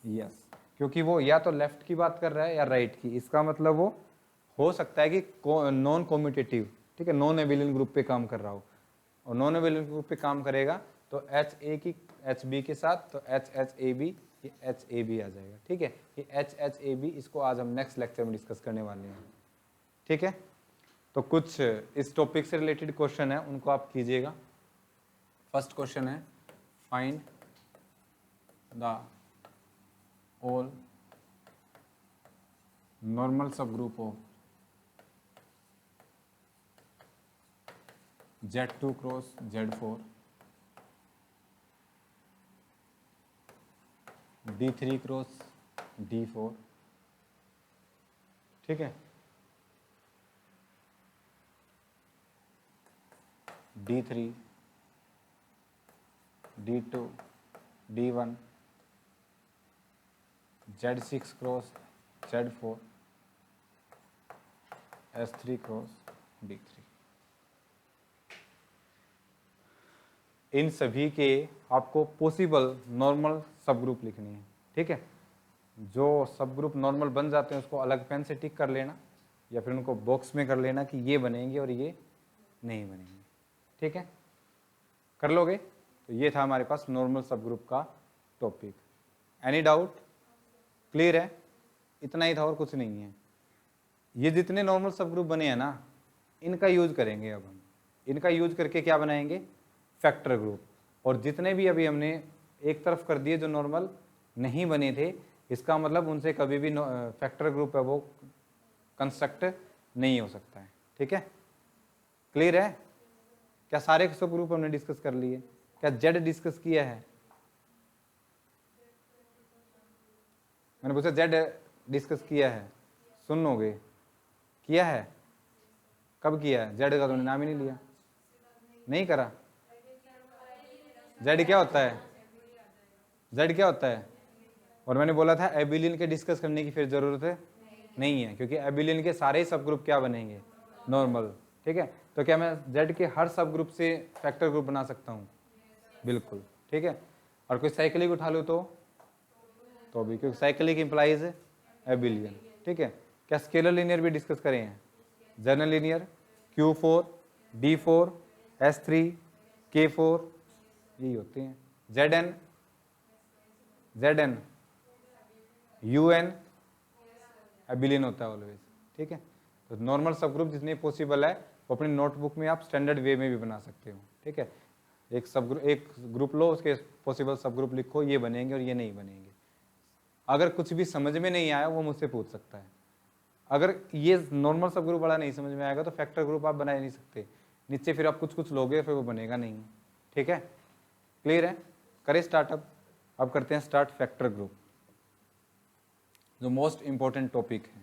यस, क्योंकि वो या तो लेफ्ट की बात कर रहा है या राइट की। इसका मतलब वो हो सकता है कि नॉन कॉम्यूटेटिव, ठीक है, नॉन एबिलियन ग्रुप पे काम कर रहा हो, और नॉन एबिलियन ग्रुप पे काम करेगा तो एच ए की एच बी के साथ तो एच एच ए बी, ये एच ए बी आ जाएगा। ठीक है, ये एच एच ए बी, इसको आज हम नेक्स्ट लेक्चर में डिस्कस करने वाले हैं। ठीक है, तो कुछ इस टॉपिक से रिलेटेड क्वेश्चन है, उनको आप कीजिएगा। फर्स्ट क्वेश्चन है, फाइंड द ऑल नॉर्मल सब group of Z2 cross Z4 D3 cross D4। ठीक है, D3 D2 D1 Z6 cross Z4 S3 cross D3। इन सभी के आपको पॉसिबल नॉर्मल सब ग्रुप लिखनी है। ठीक है, जो सब ग्रुप नॉर्मल बन जाते हैं उसको अलग पेन से टिक कर लेना, या फिर उनको बॉक्स में कर लेना कि ये बनेंगे और ये नहीं बनेंगे। ठीक है, कर लोगे? तो ये था हमारे पास नॉर्मल सब ग्रुप का टॉपिक। Any doubt? क्लियर है? इतना ही था और कुछ नहीं है। ये जितने नॉर्मल सब ग्रुप बने हैं ना, इनका यूज करेंगे अब हम। इनका यूज करके क्या बनाएंगे, फैक्टर ग्रुप। और जितने भी अभी हमने एक तरफ कर दिए जो नॉर्मल नहीं बने थे, इसका मतलब उनसे कभी भी फैक्टर ग्रुप है वो कंस्ट्रक्ट नहीं हो सकता है। ठीक है, क्लियर है? क्या सारे सब ग्रुप हमने डिस्कस कर लिए? क्या जेड डिस्कस किया है? मैंने पूछा जेड डिस्कस किया है, सुनोगे? किया है? कब किया है? जेड का तुमने नाम ही नहीं लिया, नहीं करा। जेड क्या होता है? जेड क्या होता है? और मैंने बोला था एबिलियन के डिस्कस करने की फिर जरूरत नहीं है, क्योंकि एबिलियन के सारे सब ग्रुप क्या बनेंगे, नॉर्मल। ठीक है, तो क्या मैं जेड के हर सब ग्रुप से फैक्टर ग्रुप बना सकता हूँ? बिल्कुल। ठीक है, और कोई साइक्लिक उठा लो तो भी, क्योंकि साइक्लिक इंप्लाइज एबिलियन। ठीक है, क्या स्केलर लीनियर भी डिस्कस करें हैं? General linear Q4 D4 S3 K4 यही होते हैं। ZN UN एबिलियन होता है ऑलवेज। ठीक है, तो नॉर्मल सब ग्रुप जितने पॉसिबल है वो अपनी नोटबुक में आप स्टैंडर्ड वे में भी बना सकते हो। ठीक है, एक ग्रुप लो, उसके पॉसिबल सब ग्रुप लिखो, ये बनेंगे और ये नहीं बनेंगे। अगर कुछ भी समझ में नहीं आया वो मुझसे पूछ सकता है। अगर ये नॉर्मल सब ग्रुप बड़ा नहीं समझ में आएगा तो फैक्टर ग्रुप आप बना ही नहीं सकते। नीचे फिर आप कुछ लोगे, फिर वो बनेगा नहीं। ठीक है, क्लियर है? करें स्टार्टअप। अब करते हैं स्टार्ट फैक्टर ग्रुप, जो मोस्ट इंपॉर्टेंट टॉपिक है।